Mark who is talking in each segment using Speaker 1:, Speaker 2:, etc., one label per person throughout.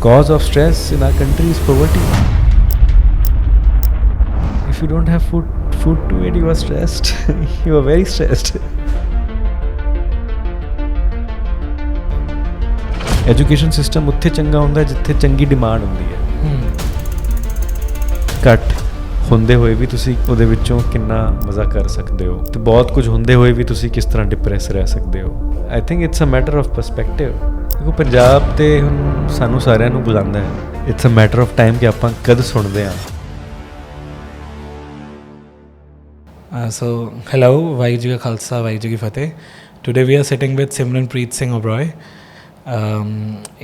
Speaker 1: cause of stress in our country is poverty. If you don't have food to eat, you are stressed. You are very stressed. Education system ਉੱਥੇ ਚੰਗਾ ਹੁੰਦਾ ਜਿੱਥੇ ਚੰਗੀ demand ਹੁੰਦੀ ਹੈ. ਘੱਟ ਹੁੰਦੇ ਹੋਏ ਵੀ ਤੁਸੀਂ ਉਹਦੇ ਵਿੱਚੋਂ ਕਿੰਨਾ ਮਜ਼ਾ ਕਰ ਸਕਦੇ ਹੋ ਤੇ ਬਹੁਤ ਕੁਝ ਹੁੰਦੇ ਹੋਏ ਵੀ ਤੁਸੀਂ ਕਿਸ ਤਰ੍ਹਾਂ ਡਿਪਰੈਸ ਰਹਿ ਸਕਦੇ ਹੋ. I think it's a matter of perspective. ਕਿਉਂਕਿ ਪੰਜਾਬ ਤੇ ਹੁਣ ਸਾਨੂੰ ਸਾਰਿਆਂ ਨੂੰ ਬੁਲਾਉਂਦਾ ਹੈ. It's a matter of time ਕਿ ਆਪਾਂ ਕਦ ਸੁਣਦੇ ਹਾਂ.
Speaker 2: So, hello, Vaiguru Ji Ka Khalsa, Vaiguru Ji Ki Fateh. Today we are sitting with Simranpreet Singh Oberoi.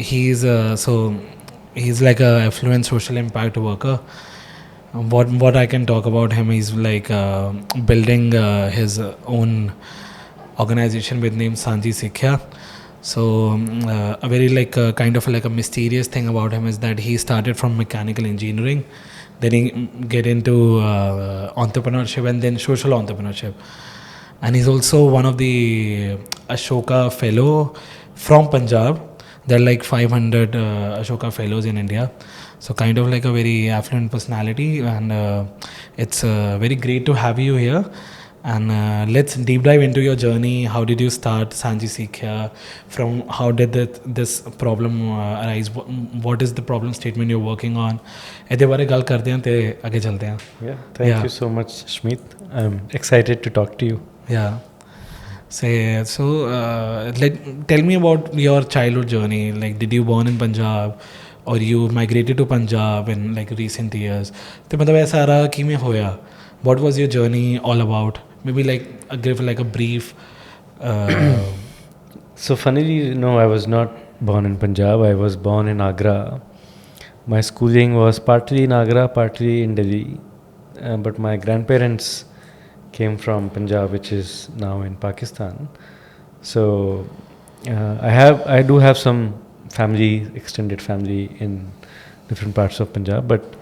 Speaker 2: He's like a affluent social impact worker. What I can talk about him is like building his own organization with name Sanji Sikhya. So a very like kind of like a mysterious thing about him is that he started from mechanical engineering, then he get into entrepreneurship and then social entrepreneurship, and he's also one of the Ashoka fellow from Punjab. There are like 500 Ashoka fellows in India, so kind of like a very affluent personality, and it's very great to have you here. And let's deep dive into your journey. How did you start Sanji Sikhya? From how did this problem arise? What is the problem statement you're working on? ਇਹਦੇ ਬਾਰੇ ਗੱਲ ਕਰਦੇ ਹਾਂ ਤੇ ਅੱਗੇ ਚੱਲਦੇ ਹਾਂ.
Speaker 1: Yeah, thank you so much, Shmeet. I'm excited to talk to you.
Speaker 2: Yeah. Tell me about your childhood journey. Like, did you born in Punjab or you migrated to Punjab in like recent years? ਤੇ ਮਤਲਬ ਇਹ ਸਾਰਾ ਕਿਵੇਂ ਹੋਇਆ? What was your journey all about? Maybe like give like a brief.
Speaker 1: So funnily, no, I was not born in Punjab. I was born in Agra. My schooling was partly in Agra, partly in Delhi. But my grandparents came from Punjab, which is now in Pakistan. So I do have some family, extended family in different parts of Punjab. But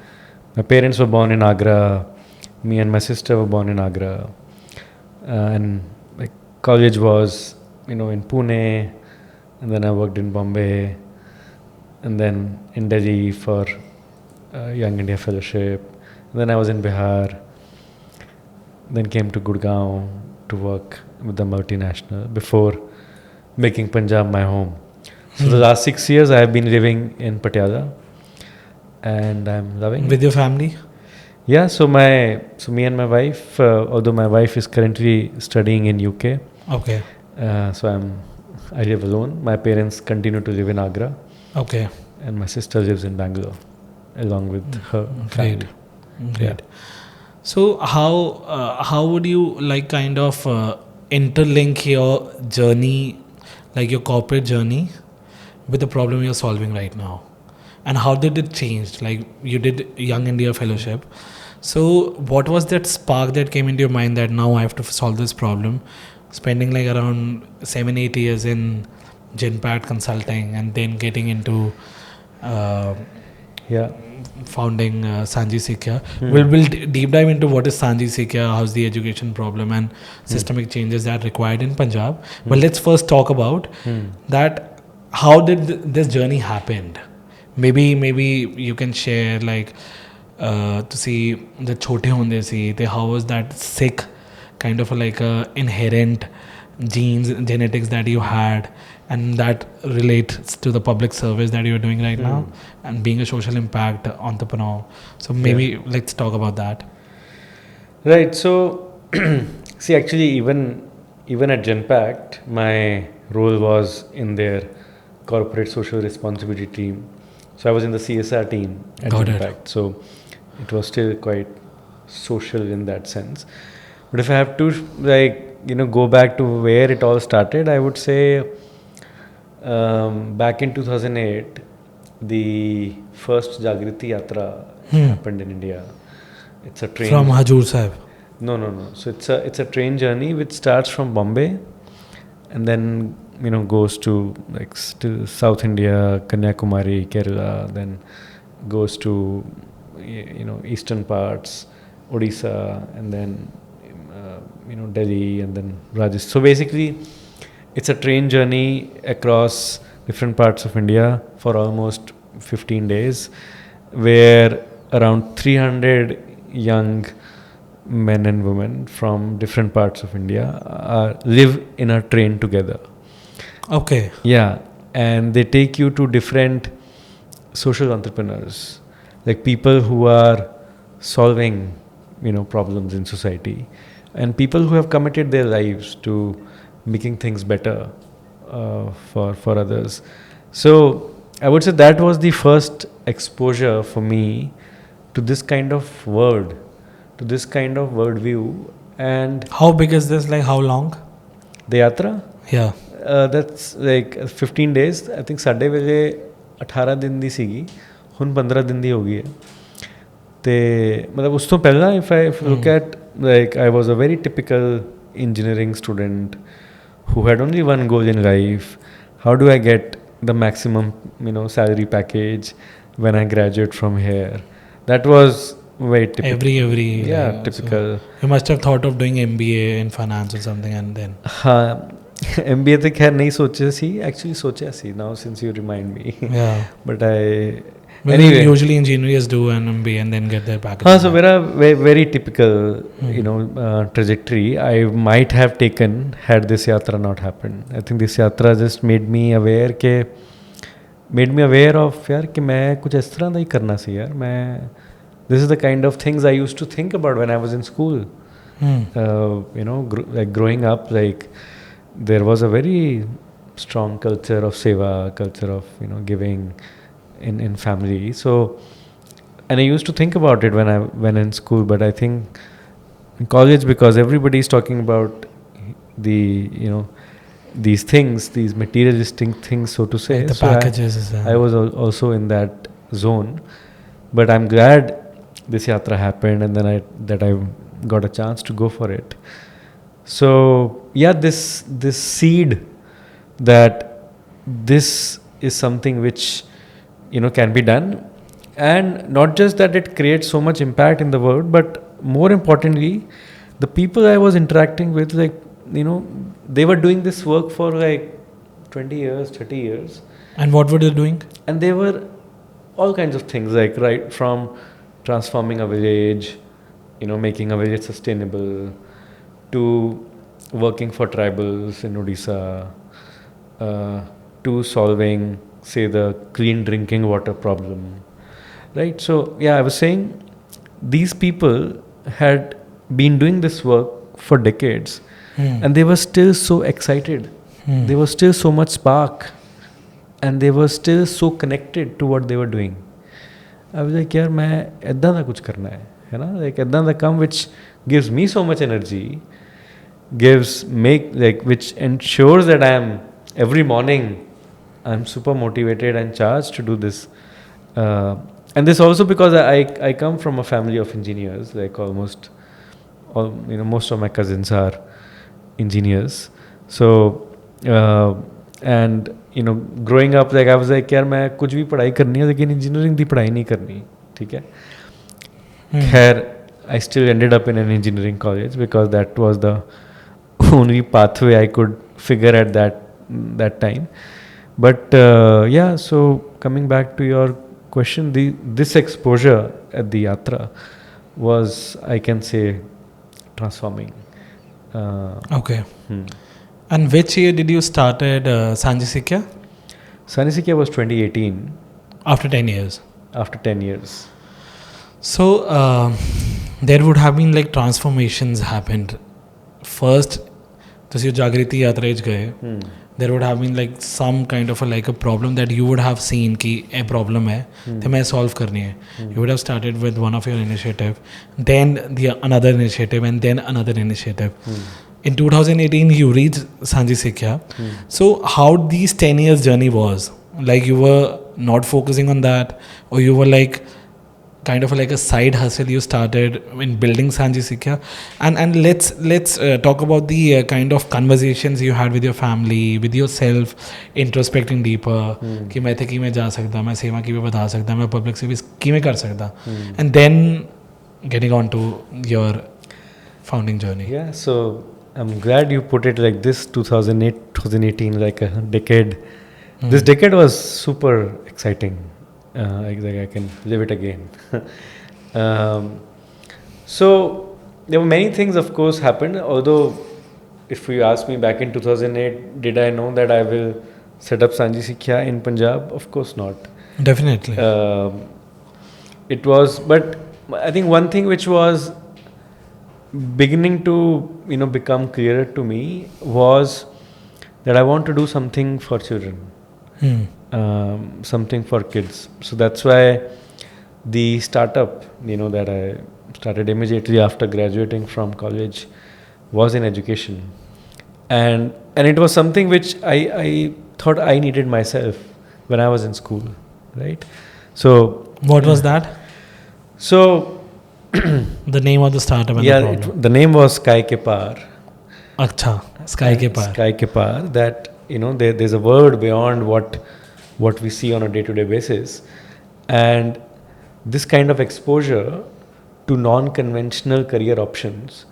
Speaker 1: my parents were born in Agra. Me and my sister were born in Agra. And like college was, in Pune, and then I worked in Bombay, and then in Delhi for Young India Fellowship. And then I was in Bihar. Then came to Gurgaon to work with the multinational before making Punjab my home. So the last 6 years I have been living in Patiala, and I'm loving it.
Speaker 2: With your family?
Speaker 1: Yeah, so me and my wife, although my wife is currently studying in UK.
Speaker 2: Okay.
Speaker 1: So I live alone. My parents continue to live in Agra.
Speaker 2: Okay.
Speaker 1: And my sister lives in Bangalore along with her family.
Speaker 2: Great.
Speaker 1: Yeah.
Speaker 2: So how would you like kind of interlink your journey, like your corporate journey, with the problem you're solving right now? And how did it change? Like, you did Young India Fellowship. So what was that spark that came into your mind that now I have to solve this problem? Spending like around 7-8 years in Genpat Consulting and then getting into founding Sanji Sikhya. We'll deep dive into what is Sanji Sikhya, how's the education problem and systemic changes that are required in Punjab. But let's first talk about that. How did this journey happen? Maybe you can share like to see the chote hunde si te how was that Sikh kind of like a inherent genetics that you had, and that relates to the public service that you're doing right now and being a social impact entrepreneur. So maybe let's talk about that.
Speaker 1: Right. So see, actually even at Genpact, my role was in their corporate social responsibility team. So I was in the CSR team at Genpact. So it was still quite social in that sense. But if I have to go back to where it all started, I would say back in 2008, the first Jagriti Yatra happened in India. It's a train
Speaker 2: from Hajur Sahib.
Speaker 1: No. So it's a train journey which starts from Bombay and then goes to like South India, Kanyakumari, Kerala, then goes to eastern parts, Odisha, and then Delhi, and then Rajasthan. So basically it's a train journey across different parts of India for almost 15 days, where around 300 young men and women from different parts of India live in a train together.
Speaker 2: Okay.
Speaker 1: Yeah, and they take you to different social entrepreneurs, like people who are solving, problems in society, and people who have committed their lives to making things better for others. So I would say that was the first exposure for me to this kind of word, to this kind of worldview. And
Speaker 2: How big is this? Like how long?
Speaker 1: the yatra,
Speaker 2: Yeah.
Speaker 1: that's like 15 days. I think ਸਾਡੇ ਵੇਲੇ 18 ਦਿਨ ਦੀ ਸੀਗੀ, ਹੁਣ 15 ਦਿਨ ਦੀ ਹੋ ਗਈ ਹੈ. ਤੇ ਮਤਲਬ ਉਸ ਤੋਂ ਪਹਿਲਾਂ if I look at, like, I was a very typical engineering student who had only one goal in life: how do I get the maximum salary package when I graduate from here. That was very typical.
Speaker 2: Every
Speaker 1: Yeah,
Speaker 2: like,
Speaker 1: typical.
Speaker 2: So you must have thought of doing MBA in finance or something, and then
Speaker 1: हाँ, MBA तो खैर नहीं सोचा सी, actually सोचा सी, now since you remind me.
Speaker 2: yeah.
Speaker 1: But I
Speaker 2: Anyway, usually engineers do an MBA and then get their package.
Speaker 1: हाँ, so मेरा very typical trajectory I might have taken had this yatra not happened. I think this yatra just made me aware of यार कि मैं कुछ इस तरह ਦਾ ही करना सी यार. मैं this is the kind of things I used to think about when I was in school. Like growing up, like there was a very strong culture of seva, culture of giving in family. So, and I used to think about it when in school, but I think in college, because everybody is talking about the these things, these materialistic things, so to say.
Speaker 2: Like the
Speaker 1: so
Speaker 2: packages.
Speaker 1: I was also in that zone, but I'm glad this yatra happened, and then I got a chance to go for it. So yeah, this seed that this is something which can be done, and not just that it creates so much impact in the world, but more importantly, the people I was interacting with, like they were doing this work for like 20 years, 30 years.
Speaker 2: And what were they doing?
Speaker 1: And they were all kinds of things, like right from transforming a village, making a village sustainable, to working for tribals in Odisha, to solving, say, the clean drinking water problem, right? So yeah, I was saying these people had been doing this work for decades, and they were still so excited. There was still so much spark, and they were still so connected to what they were doing. I was like, यार मैं ऐदा दा कुछ करना है ना, like ऐदा दा काम which gives me so much energy, which ensures that I am every morning I'm super motivated and charged to do this. And this also because I come from a family of engineers, like almost all, most of my cousins are engineers. So and growing up, like I was like, यार मैं कुछ भी पढ़ाई करनी है लेकिन engineering दी पढ़ाई नहीं करनी, ठीक है. खैर, I still ended up in an engineering college because that was the only pathway I could figure at that time. But yeah, so coming back to your question, this exposure at the yatra was, I can say, transforming.
Speaker 2: Okay. And which year did you started Sanji Sikhya?
Speaker 1: Sanji Sikhya was 2018.
Speaker 2: After 10 years.
Speaker 1: After 10 years.
Speaker 2: So there would have been like transformations happened. First, ਤੁਸੀਂ ਜਾਗ੍ਰਿਤੀ ਯਾਤਰਾ ਵਿੱਚ ਗਏ, there would have been like some kind of a problem that you would have seen कि ये problem है तो मैं solve करनी है. You would have started with one of your initiative, then another initiative, and then another initiative. In 2018, you reached Sanji Sikhya. So how these 10 years journey was? Like you were not focusing on that, or you were like kind of like a side hustle you started in building Sanji Sikhya? And let's talk about the kind of conversations you had with your family, with yourself, introspecting deeper. कि मैं थे कि मैं जा सकता, मैं सेवा की भी बता सकता, मैं public service की मैं कर सकता, and then getting on to your founding journey.
Speaker 1: Yeah, so I'm glad you put it like this. 2018, like a decade. This decade was super exciting. I can live it again. um, so there were many things, of course, happened. Although, if you ask me back in 2008, did I know that I will set up Sanji Sikhya in Punjab? Of course not.
Speaker 2: Definitely.
Speaker 1: It was, but I think one thing which was beginning to become clearer to me was that I want to do something for children, something for kids. So that's why the startup that I started immediately after graduating from college was in education, and it was something which I thought I needed myself when I was in school, right? So
Speaker 2: What was that?
Speaker 1: so
Speaker 2: The name of the startup and the problem.
Speaker 1: the name was Sky Ke Paar.
Speaker 2: Acha, Sky Ke Paar.
Speaker 1: Sky Ke Paar, that there's a world beyond what we see on a day-to-day basis, and this kind of exposure to non-conventional career options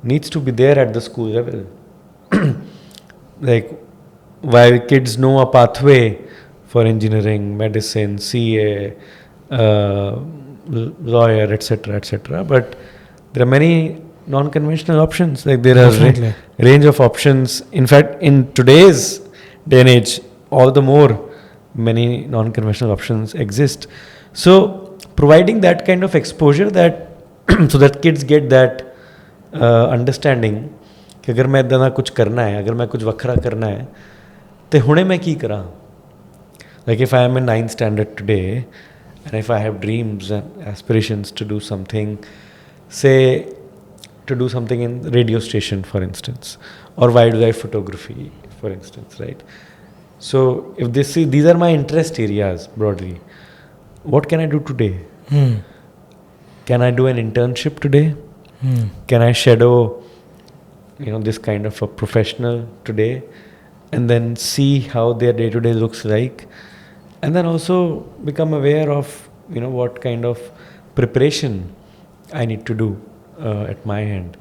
Speaker 1: needs to be there at the school level. Like, while kids know a pathway for engineering, medicine, CA, lawyer, etc., but there are many non-conventional options. Like, there are
Speaker 2: Definitely.
Speaker 1: range of options. In fact, in today's day and age, all the more many non-conventional options exist. So providing that kind of exposure, that so that kids get that understanding कि अगर मैं इदां दा कुछ करना है, अगर मैं कुछ वखरा करना है तो हुणे मैं की करा. Like, if I am in 9th standard today, and if I have dreams and aspirations to do something, say to do something in radio station, for instance, or wildlife photography, for instance, right? So if these are my interest areas broadly, what can I do today? Can I do an internship today? Can I shadow this kind of a professional today, and then see how their day-to-day looks like, and then also become aware of what kind of preparation I need to do at my end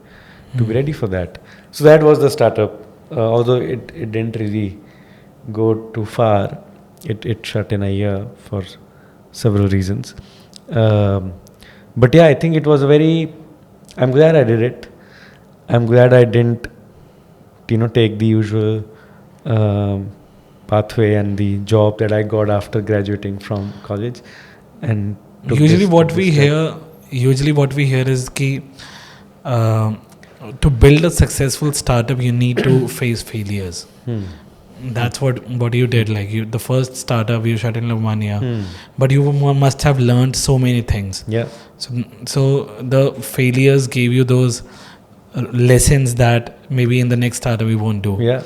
Speaker 1: to be ready for that. So that was the startup. Although it didn't really go too far, it shut in a year for several reasons. But yeah, I think it was I'm glad I did it. I'm glad I didn't take the usual pathway and the job that I got after graduating from college. And
Speaker 2: usually what we hear is ki to build a successful startup you need to face failures. That's what you did. Like, the first startup you shut in 1 year, but you must have learned so many things.
Speaker 1: Yeah.
Speaker 2: So the failures gave you those lessons that maybe in the next startup we won't do.
Speaker 1: Yeah.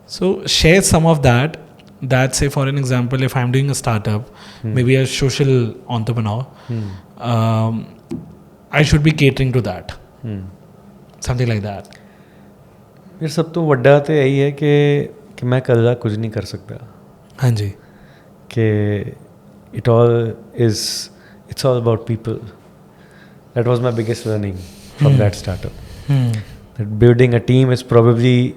Speaker 2: So share some of that. That, say, for an example, if I'm doing a startup, maybe a social entrepreneur, I should be catering to that. Something like that.
Speaker 1: फिर सब तो वड्डा तो यही है कि मैं कल्ला कुछ नहीं कर सकता.
Speaker 2: हाँ जी.
Speaker 1: कि it's all about people. That was my biggest learning from that startup. That building a team is probably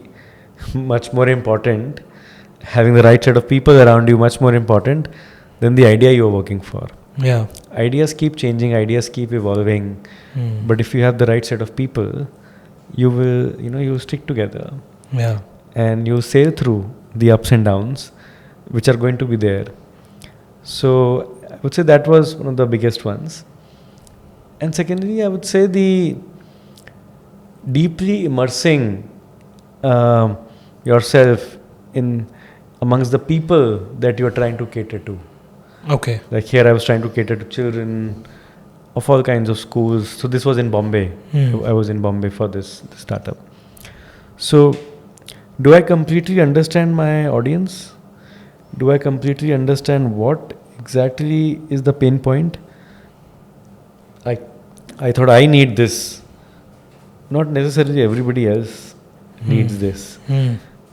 Speaker 1: much more important. Having the right set of people around you much more important than the idea you're working for.
Speaker 2: Yeah.
Speaker 1: Ideas keep changing, ideas keep evolving, but if you have the right set of people, you will you stick together.
Speaker 2: Yeah.
Speaker 1: And you sail through the ups and downs which are going to be there. So I would say that was one of the biggest ones. And secondly, I would say the deeply immersing yourself in amongst the people that you are trying to cater to.
Speaker 2: Okay.
Speaker 1: Like, here I was trying to cater to children of all kinds of schools. So this was in Bombay. I was in Bombay for this startup. So do I completely understand my audience? Do I completely understand what exactly is the pain point? I thought I need this. Not necessarily everybody else needs this.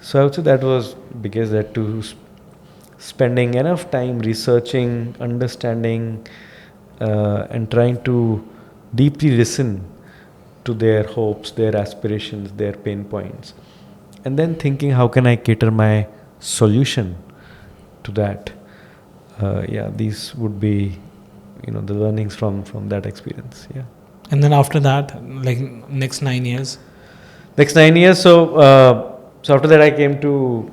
Speaker 1: So I would say that was because that to spending enough time researching, understanding, and trying to deeply listen to their hopes, their aspirations, their pain points, and then thinking how can I cater my solution to that. Yeah, these would be, the learnings from that experience. Yeah.
Speaker 2: And then after that, like next 9 years.
Speaker 1: Next 9 years, so after that I came to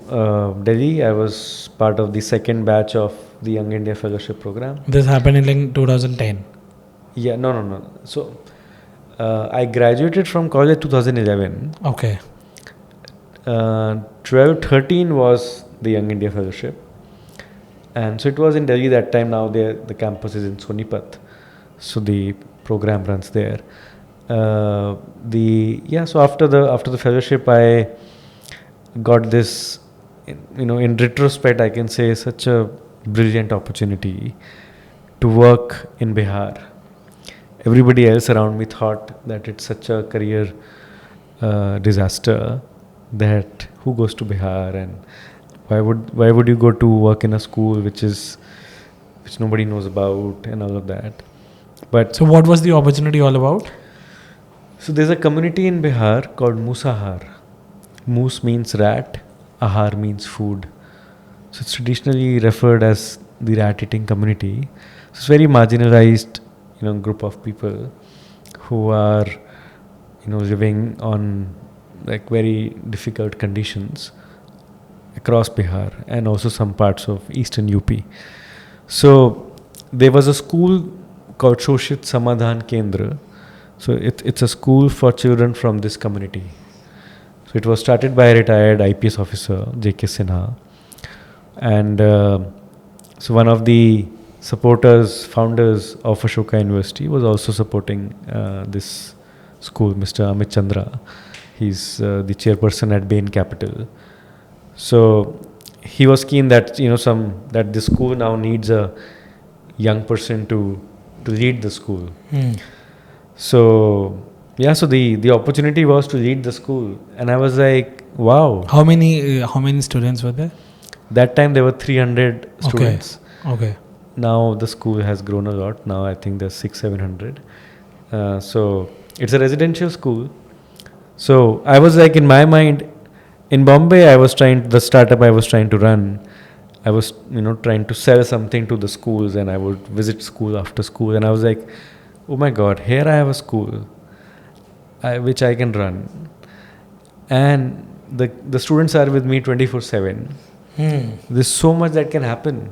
Speaker 1: Delhi. I was part of the second batch of the Young India Fellowship program.
Speaker 2: This happened in like 2010.
Speaker 1: Yeah, no. So I graduated from college in 2011.
Speaker 2: Okay.
Speaker 1: 12-13 was the Young India Fellowship, and so it was in Delhi that time. Now the campus is in Sonipat, so the program runs there. So after the fellowship, I got this, in retrospect I can say, such a brilliant opportunity to work in Bihar. Everybody else around me thought that it's such a career disaster, that who goes to Bihar, and why would you go to work in a school which nobody knows about, and all of that. But
Speaker 2: So what was the opportunity all about?
Speaker 1: so there's a community in Bihar called Musahar. Moose means rat, ahar means food. So it's traditionally referred as the rat-eating community. So it's very marginalized, group of people who are, living on like very difficult conditions across Bihar and also some parts of eastern UP. So there was a school called Shoshit Samadhan Kendra. So it's a school for children from this community. So it was started by a retired IPS officer, J.K. Sinha. And so one of the founders of Ashoka University was also supporting this school, Mr. Amit Chandra. He's the chairperson at Bain Capital. So he was keen that that the school now needs a young person to lead the school. So so the opportunity was to lead the school, and I was like, wow.
Speaker 2: How many students were there?
Speaker 1: That time there were 300 students.
Speaker 2: Okay.
Speaker 1: Now the school has grown a lot. Now I think there's 600-700. So it's a residential school. So I was like, in my mind, in Bombay, the startup I was trying to run, I was trying to sell something to the schools, and I would visit school after school, and I was like, oh my God, here I have a school which I can run, and the students are with me 24/7. There's so much that can happen.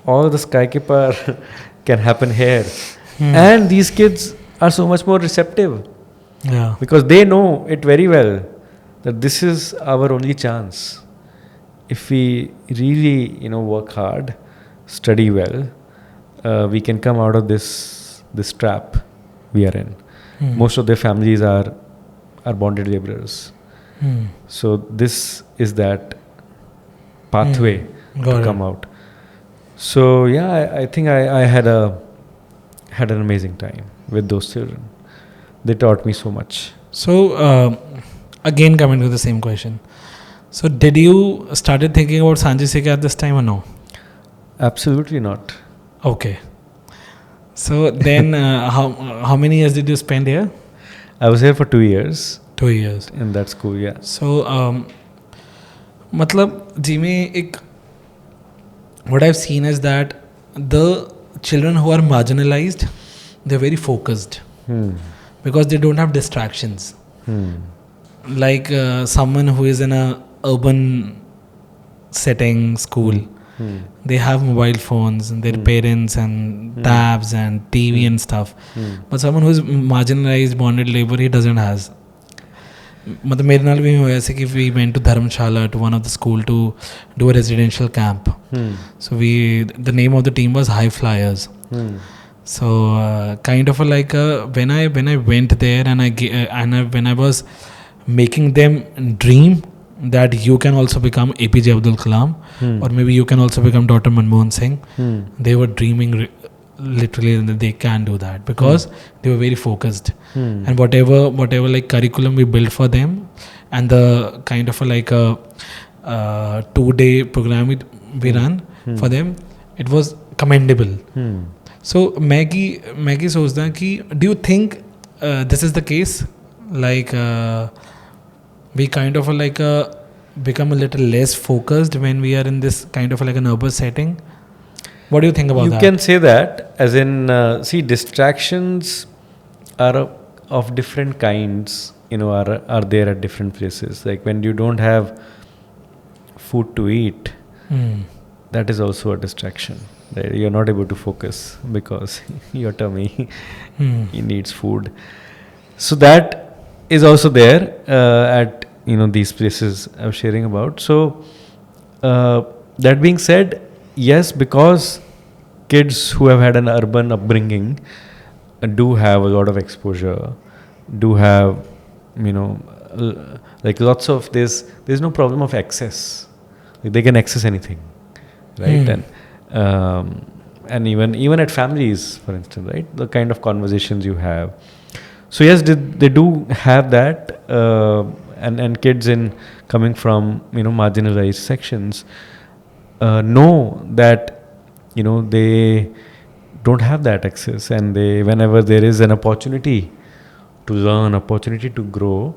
Speaker 1: All the skykeeper can happen here, and these kids are so much more receptive.
Speaker 2: Yeah.
Speaker 1: Because they know it very well that this is our only chance. If we really, work hard, study well, we can come out of this trap we are in. Most of their families are bonded laborers. So this is that pathway to come out. So I think I had an amazing time with those children. They taught me so much.
Speaker 2: So again, coming to the same question. So did you started thinking about Sanji Sikhya at this time or no?
Speaker 1: Absolutely not.
Speaker 2: Okay. So then how many years did you spend here?
Speaker 1: I was here for 2 years.
Speaker 2: 2 years.
Speaker 1: In that school, yeah.
Speaker 2: So मतलब जी में एक what I've seen is that the children who are marginalized, they're very focused because they don't have distractions. Like someone who is in a urban setting school, they have mobile phones and their parents and tabs and TV and stuff. But someone who is marginalized, bonded labor, he doesn't has. मतलब मेरे नाल भी हुआ ऐसे कि we went to Dharamshala, to one of the school, to do a residential camp. So the name of the team was High Flyers. So kind of like when I went there and when I was making them dream that you can also become APJ Abdul Kalam or maybe you can also become Dr. Manmohan Singh, they were dreaming literally that they can do that because they were very focused. And whatever like curriculum we built for them and the kind of like a 2-day program we run for them, it was commendable. So Maggie सोचता कि do you think this is the case, like we kind of like become a little less focused when we are in this kind of like an urban setting? What do you think about
Speaker 1: You
Speaker 2: that?
Speaker 1: can say that, as in, see, distractions are of different kinds, are there at different places. Like when you don't have food to eat, that is also a distraction. Right? You're not able to focus because your tummy needs food. So that is also there at these places I was sharing about. So that being said, yes, because kids who have had an urban upbringing do have a lot of exposure, do have like lots of there's no problem of access. Like they can access anything, right? And even at families, for instance, right, the kind of conversations you have. So yes, they do have that, and kids in coming from marginalized sections know that they don't have that access, and they, whenever there is an opportunity to learn, opportunity to grow,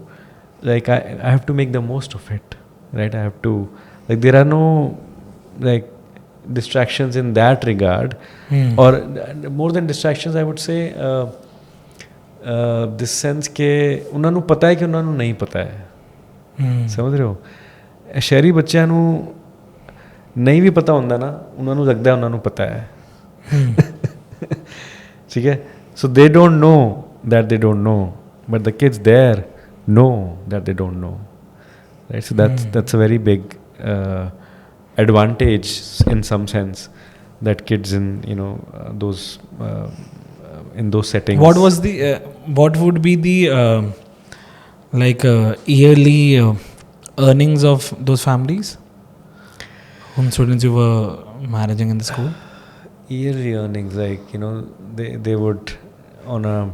Speaker 1: like I have to make the most of it, right? I have to, like, there are no like distractions in that regard, or more than distractions, I would say this sense ਕਿ ਉਹਨਾਂ ਨੂੰ ਪਤਾ ਹੈ ਕਿ ਉਹਨਾਂ ਨੂੰ ਨਹੀਂ ਪਤਾ ਹੈ, ਸਮਝ ਰਹੇ ਹੋ? ਸ਼ਹਿਰੀ ਬੱਚਿਆਂ ਨੂੰ ਨਹੀਂ ਵੀ ਪਤਾ ਹੁੰਦਾ ਨਾ, ਉਹਨਾਂ ਨੂੰ ਲੱਗਦਾ ਉਹਨਾਂ ਨੂੰ ਪਤਾ ਹੈ, ਠੀਕ ਹੈ? So they don't know that they don't know, but the kids there know that they don't know, right? So that's a very big advantage in some sense, that kids in those in those settings.
Speaker 2: What would be the yearly earnings of those families whom students you were managing in the school?
Speaker 1: Yearly earnings, like they would on a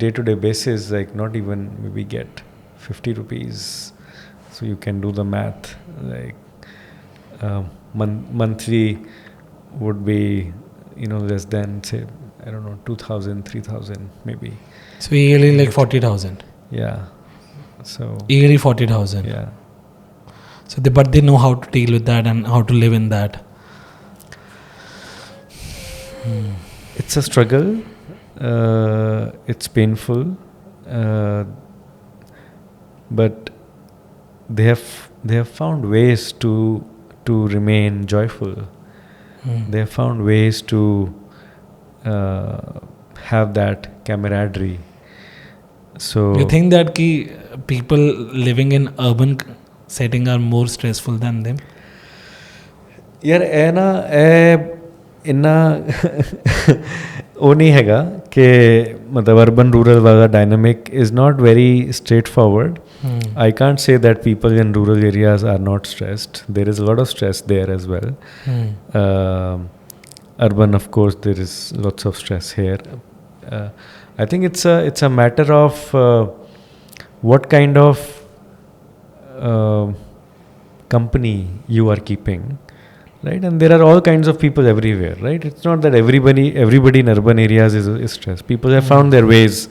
Speaker 1: day-to-day basis, like not even maybe get 50 rupees. So you can do the math, like monthly would be less than, say, I don't know, 2,000, 3,000 maybe.
Speaker 2: So yearly like 40,000.
Speaker 1: Yeah. So
Speaker 2: yearly 40,000.
Speaker 1: Yeah.
Speaker 2: So but they know how to deal with that and how to live in that.
Speaker 1: It's a struggle. It's painful, but they have found ways to remain joyful. They have found ways to have that camaraderie. So
Speaker 2: you think that people living in urban setting are more stressful than them?
Speaker 1: यार इन्ना वो नहीं हैगा कि मतलब urban rural वाला dynamic is not very straightforward. I can't say that people in rural areas are not stressed. There is a lot of stress there as well. Urban, of course, there is lots of stress here. I think it's a matter of what kind of company you are keeping, right? And there are all kinds of people everywhere, right? It's not that everybody in urban areas is stressed. People have found their ways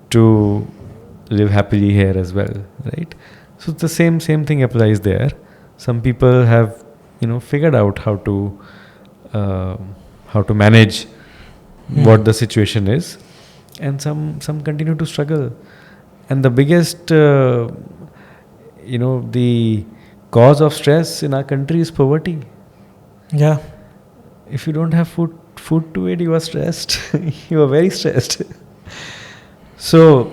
Speaker 1: to live happily here as well, right? So the same thing applies there. Some people have figured out how to manage what the situation is, and some continue to struggle. And the biggest the cause of stress in our country is poverty.
Speaker 2: Yeah.
Speaker 1: If you don't have food to eat, you are stressed. You are very stressed. So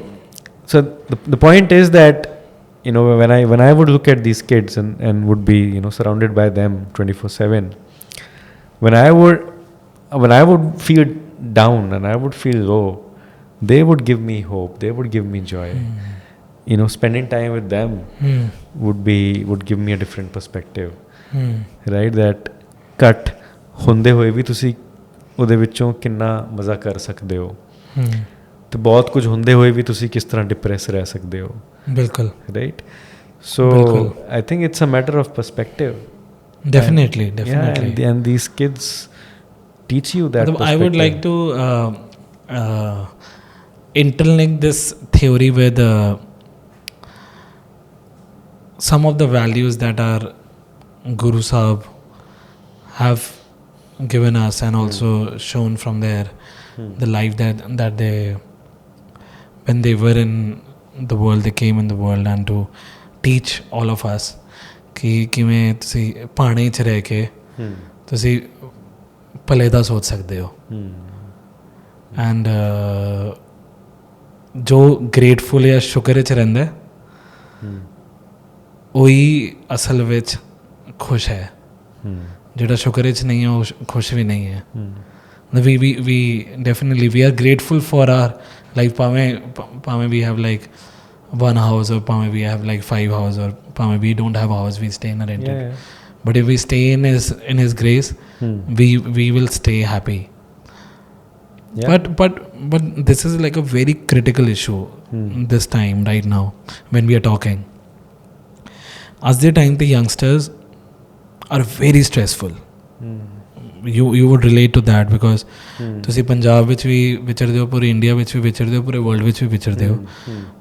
Speaker 1: the point is that when I would look at these kids and would be surrounded by them 24/7, when I would feel down and I would feel low, they would give me hope. They would give me joy. Spending time with them would give me a different perspective, right? That ਘੱਟ ਹੁੰਦੇ ਹੋਏ ਵੀ ਤੁਸੀਂ ਉਹਦੇ ਵਿੱਚੋਂ ਕਿੰਨਾ ਮਜ਼ਾ ਕਰ ਸਕਦੇ ਹੋ, ਤੇ ਬਹੁਤ ਕੁਝ ਹੁੰਦੇ ਹੋਏ ਵੀ ਤੁਸੀਂ ਕਿਸ ਤਰ੍ਹਾਂ ਡਿਪਰੈਸ ਰਹਿ ਸਕਦੇ ਹੋ.
Speaker 2: ਬਿਲਕੁਲ,
Speaker 1: right? So I think it's a matter of perspective.
Speaker 2: Definitely.
Speaker 1: And these kids teach you that perspective.
Speaker 2: I would like to interlink this theory with some of the values that our Guru Sahib have given us, and also shown from their the life that they, when they were in the world, they came in the world, and to teach all of us ਕਿ ਕਿਵੇਂ ਤੁਸੀਂ ਪਾਣੀ 'ਚ ਰਹਿ ਕੇ ਤੁਸੀਂ ਭਲੇ ਦਾ ਸੋਚ ਸਕਦੇ ਹੋ. ਐਂਡ ਜੋ ਗ੍ਰੇਟਫੁਲ ਜਾਂ ਸ਼ੁਕਰ 'ਚ ਰਹਿੰਦਾ ਉਹੀ ਅਸਲ ਵਿੱਚ ਖੁਸ਼ ਹੈ. ਜਿਹੜਾ ਸ਼ੁਕਰ 'ਚ ਨਹੀਂ ਹੈ ਉਹ ਖੁਸ਼ ਵੀ ਨਹੀਂ ਹੈ. we definitely we are grateful for our life. ਭਾਵੇਂ we have like one house, or ਭਾਵੇਂ we have like 5 houses, or ਭਾਵੇਂ we don't have a house, we stay in a rented. But if we stay in his grace, we will stay happy. But this is like a very critical issue this time right now when we are talking. As the time, the youngsters are very stressful. You would relate to that because ਤੁਸੀਂ ਪੰਜਾਬ ਵਿੱਚ ਵੀ ਵਿਚਰਦੇ ਹੋ, ਪੂਰੀ India ਵਿੱਚ ਵੀ ਵਿਚਰਦੇ ਹੋ, ਪੂਰੇ world ਵਿੱਚ ਵੀ ਵਿਚਰਦੇ ਹੋ.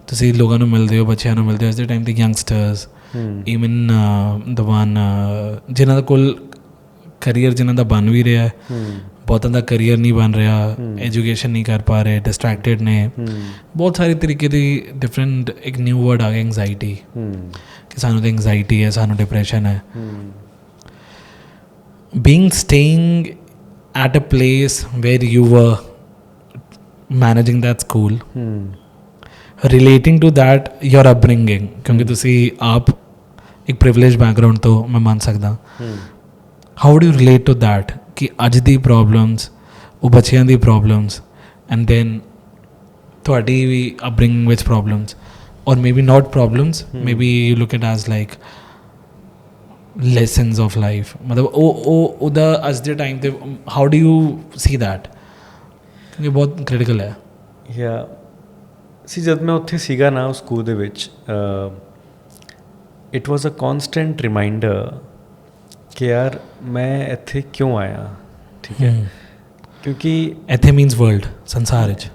Speaker 2: ਤੁਸੀਂ ਲੋਕਾਂ ਨੂੰ ਮਿਲਦੇ ਹੋ, ਬੱਚਿਆਂ ਨੂੰ ਮਿਲਦੇ ਹੋ. ਅੱਜ ਦੇ ਟਾਈਮ ਤੇ ਯੰਗਸਟਰਸ, ਈਵਨ ਦ ਵਨ ਜਿਨ੍ਹਾਂ ਦਾ ਕੋਲ ਕਰੀਅਰ ਜਿਨ੍ਹਾਂ ਦਾ ਬਣ ਵੀ ਰਿਹਾ, ਬਹੁਤਾਂ ਦਾ ਕਰੀਅਰ ਨਹੀਂ ਬਣ ਰਿਹਾ, ਐਜੂਕੇਸ਼ਨ ਨਹੀਂ ਕਰ ਪਾ ਰਹੇ, ਡਿਸਟਰੈਕਟਿਡ ਨੇ, ਬਹੁਤ ਸਾਰੇ ਤਰੀਕੇ ਦੀ ਡਿਫਰੈਂਟ. ਇੱਕ ਨਿਊ ਵਰਡ ਆ ਗਿਆ ਐਂਗਜ਼ਾਈਟੀ, ਕਿ ਸਾਨੂੰ ਤਾਂ ਐਂਗਜ਼ਾਈਟੀ ਹੈ, ਸਾਨੂੰ ਡਿਪਰੈਸ਼ਨ ਹੈ. Staying at a place where you were managing that school, relating to that your upbringing, क्योंकि तुसी आप एक privileged background तो मैं मान सकदा. How would you relate to that कि ਅੱਜ ਦੀ problems, ਉਹ ਬੱਚਿਆਂ ਦੀ problems, and then ਤੁਹਾਡੀ ਵੀ upbringing with problems, or maybe not problems, maybe you look at as like lessons of life. मतलब ਉਹਦਾ ਅੱਜ ਦੇ ਟਾਈਮ ਤੇ how do you see that? ਕਿਉਂਕਿ ਬਹੁਤ critical ਹੈ.
Speaker 1: Yeah. ਸੀ ਜਦ ਮੈਂ ਉੱਥੇ ਸੀਗਾ ਨਾ ਉਸ ਸਕੂਲ ਦੇ ਵਿੱਚ, ਇਟ ਵਾਜ਼ ਅ ਕੌਨਸਟੈਂਟ ਰਿਮਾਈਂਡਰ ਕਿ ਯਾਰ ਮੈਂ ਇੱਥੇ ਕਿਉਂ ਆਇਆ. ਠੀਕ ਹੈ, ਕਿਉਂਕਿ
Speaker 2: ਇੱਥੇ ਮੀਨਸ ਵਰਲਡ, ਸੰਸਾਰ ਵਿੱਚ,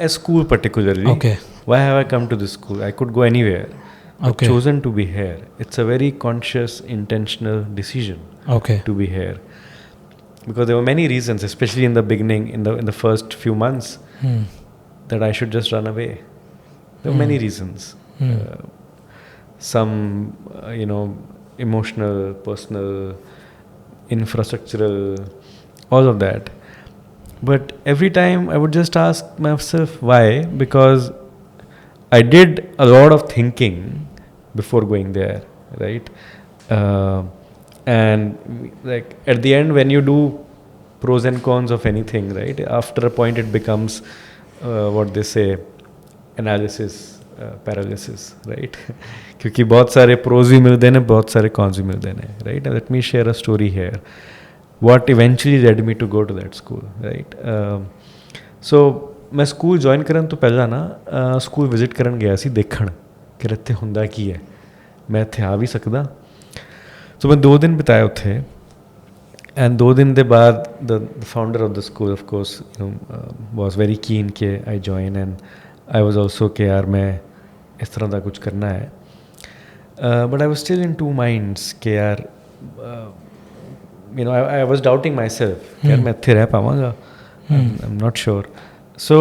Speaker 1: a school particularly.
Speaker 2: Okay.
Speaker 1: Why have I come to this school? I could go anywhere. I've
Speaker 2: Okay.
Speaker 1: chosen to be here. It's a very conscious, intentional decision
Speaker 2: Okay.
Speaker 1: to be here. Because there were many reasons, especially in the beginning, in the first few months, that I should just run away. There were many reasons. Some, emotional, personal, infrastructural, all of that. But every time I would just ask myself why, because I did a lot of thinking before going there, right? And like at the end, when you do pros and cons of anything, right? After a point, it becomes what they say, analysis paralysis, right? क्योंकि बहुत सारे pros भी मिलते हैं, बहुत सारे cons भी मिलते हैं, right? And let me share a story here. What eventually led me to go to that school, right? So ਮੈਂ ਸਕੂਲ ਜੁਆਇਨ ਕਰਨ ਤੋਂ ਪਹਿਲਾਂ ਨਾ ਸਕੂਲ ਵਿਜ਼ਿਟ ਕਰਨ ਗਿਆ ਸੀ, ਦੇਖਣ ਕਿ ਇੱਥੇ ਹੁੰਦਾ ਕੀ ਹੈ, ਮੈਂ ਇੱਥੇ ਆ ਵੀ ਸਕਦਾ. ਸੋ ਮੈਂ 2 ਦਿਨ ਬਿਤਾਏ ਉੱਥੇ. ਐਂਡ 2 ਦਿਨ ਦੇ ਬਾਅਦ the founder of the school of course was very keen ਕਿ I join, and I was also ਕਿ ਯਾਰ ਮੈਂ ਇਸ ਤਰ੍ਹਾਂ ਦਾ ਕੁਝ ਕਰਨਾ ਹੈ. But I was still in 2 minds ਕਿ ਯਾਰ I was doubting myself ਕਿ ਯਾਰ ਮੈਂ ਇੱਥੇ ਰਹਿ ਪਾਵਾਂਗਾ. I'm not sure. So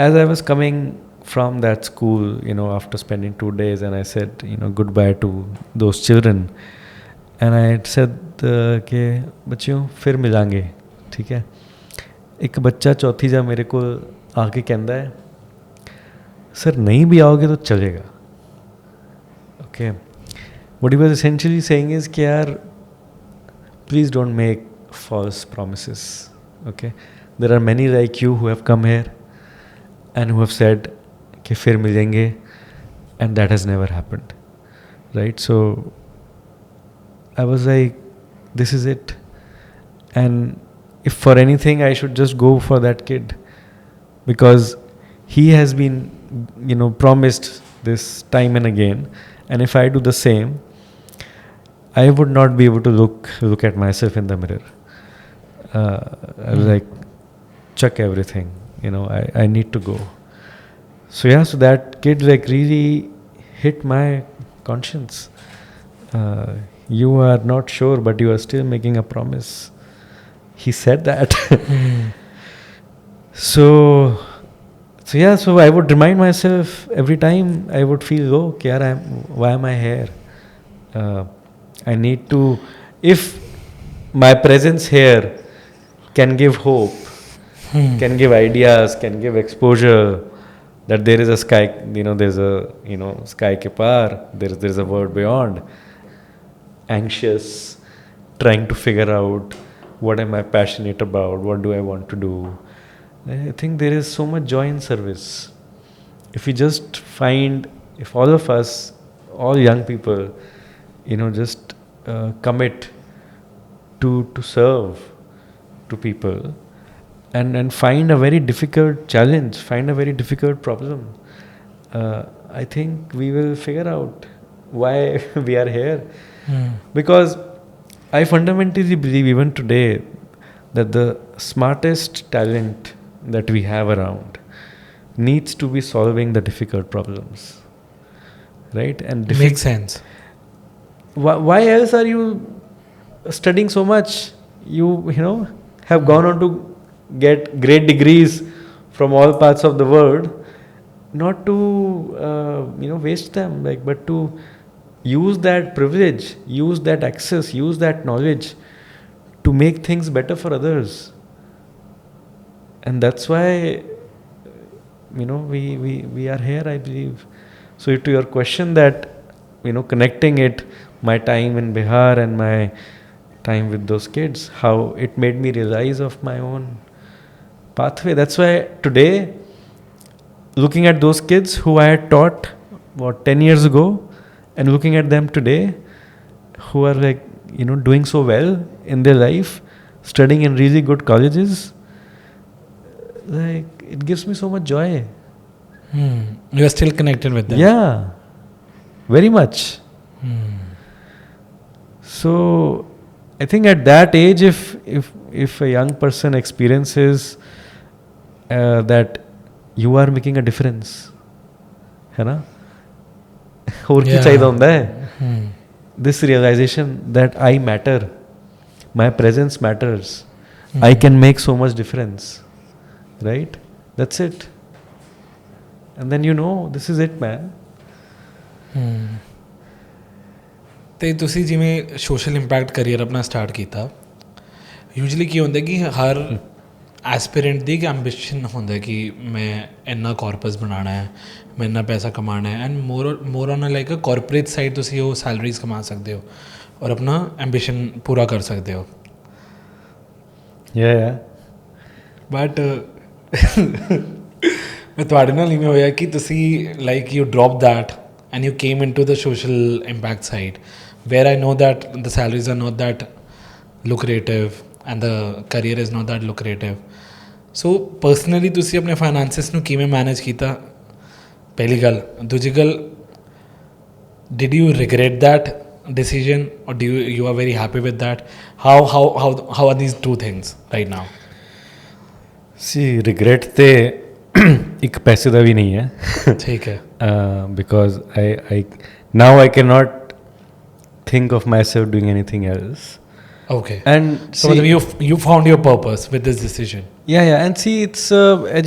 Speaker 1: as I was coming from that school, after spending 2 days, and I said, goodbye to those children, and I said कि बच्चों फिर मिलांगे. ठीक है. एक बच्चा चौथी जा मेरे को आके कहता है, सर नहीं भी आओगे तो चलेगा. Okay. What he was essentially saying is कि यार please don't make false promises. Okay. There are many like you who have come here and who have said कि फिर मिलेंगे, and that has never happened, right? So I was like, this is it. And if for anything I should just go for that kid, because he has been promised this time and again, and if I do the same, I would not be able to look at myself in the mirror. I was like, chuck everything, I need to go. So yeah, so that kid like really hit my conscience. You are not sure, but you are still making a promise. he said that. So yeah, so I would remind myself every time. I would feel, oh, yaar, why am I here? I need to, if my presence here can give hope, can give ideas, can give exposure, that there is a sky, there's a, sky ke par, there's a world beyond. Anxious, trying to figure out what am I passionate about, what do I want to do. I think there is so much joy in service. If we just find, if all of us, all young people, just commit to serve to people, and find a very difficult challenge, find a very difficult problem, I think we will figure out why we are here. Because I fundamentally believe even today that the smartest talent that we have around needs to be solving the difficult problems, right? And
Speaker 2: Makes sense.
Speaker 1: Why else are you studying so much? You have gone on to get great degrees from all parts of the world, not to waste them, but to use that privilege, use that access, use that knowledge to make things better for others. And that's why we are here, I believe. So to your question, that connecting it, my time in Bihar and my time with those kids, how it made me realize of my own pathway. That's why today, looking at those kids who I had taught 10 years ago, and looking at them today, who are doing so well in their life, studying in really good colleges, it gives me so much joy.
Speaker 2: You are still connected with them.
Speaker 1: Yeah, very much. So I think at that age, if a young person experiences that you are making a difference, है ना? और की चाहिए होता है? This realization that I matter, my presence matters, I can make so much difference, right? That's it. And then this is it, man.
Speaker 2: ਤੇ ਤੁਸੀਂ ਜਿਵੇਂ ਸੋਸ਼ਲ ਇੰਪੈਕਟ ਕਰੀਅਰ ਆਪਣਾ ਸਟਾਰਟ ਕੀਤਾ, ਯੂਜੂਅਲੀ ਕੀ ਹੁੰਦਾ ਕਿ ਹਰ ਐਸਪੀਰੈਂਟ ਦੀ ਇੱਕ ਐਂਬਿਸ਼ਨ ਹੁੰਦਾ ਕਿ ਮੈਂ ਇੰਨਾ ਕਾਰਪਸ ਬਣਾਉਣਾ ਹੈ, ਮੈਂ ਇੰਨਾ ਪੈਸਾ ਕਮਾਉਣਾ ਹੈ, and more on like a corporate side ਤੁਸੀਂ ਉਹ ਸੈਲਰੀਜ਼ ਕਮਾ ਸਕਦੇ ਹੋ ਔਰ ਆਪਣਾ ਐਂਬਿਸ਼ਨ ਪੂਰਾ ਕਰ ਸਕਦੇ ਹੋ. ਬਟ ਮੈਂ ਤੁਹਾਡੇ ਨਾਲ ਇਵੇਂ ਹੋਇਆ ਕਿ ਤੁਸੀਂ like you drop that and you came into the social impact side, where I know that the salaries are not that lucrative and the career is not that lucrative. So personally ਤੁਸੀਂ ਆਪਣੇ finances ਨੂੰ ਕਿਵੇਂ manage ਕੀਤਾ? ਪਹਿਲੀ ਗੱਲ. ਦੂਜੀ ਗੱਲ, did you regret that decision or you are very happy with that? How are these two things right now?
Speaker 1: See, regret ਤੇ ਇੱਕ ਪੈਸੇ ਦਾ ਵੀ ਨਹੀਂ ਹੈ.
Speaker 2: ਠੀਕ ਹੈ.
Speaker 1: Because now I cannot think of myself doing anything else.
Speaker 2: Okay.
Speaker 1: And
Speaker 2: so you found your purpose with this decision.
Speaker 1: Yeah. And see, it's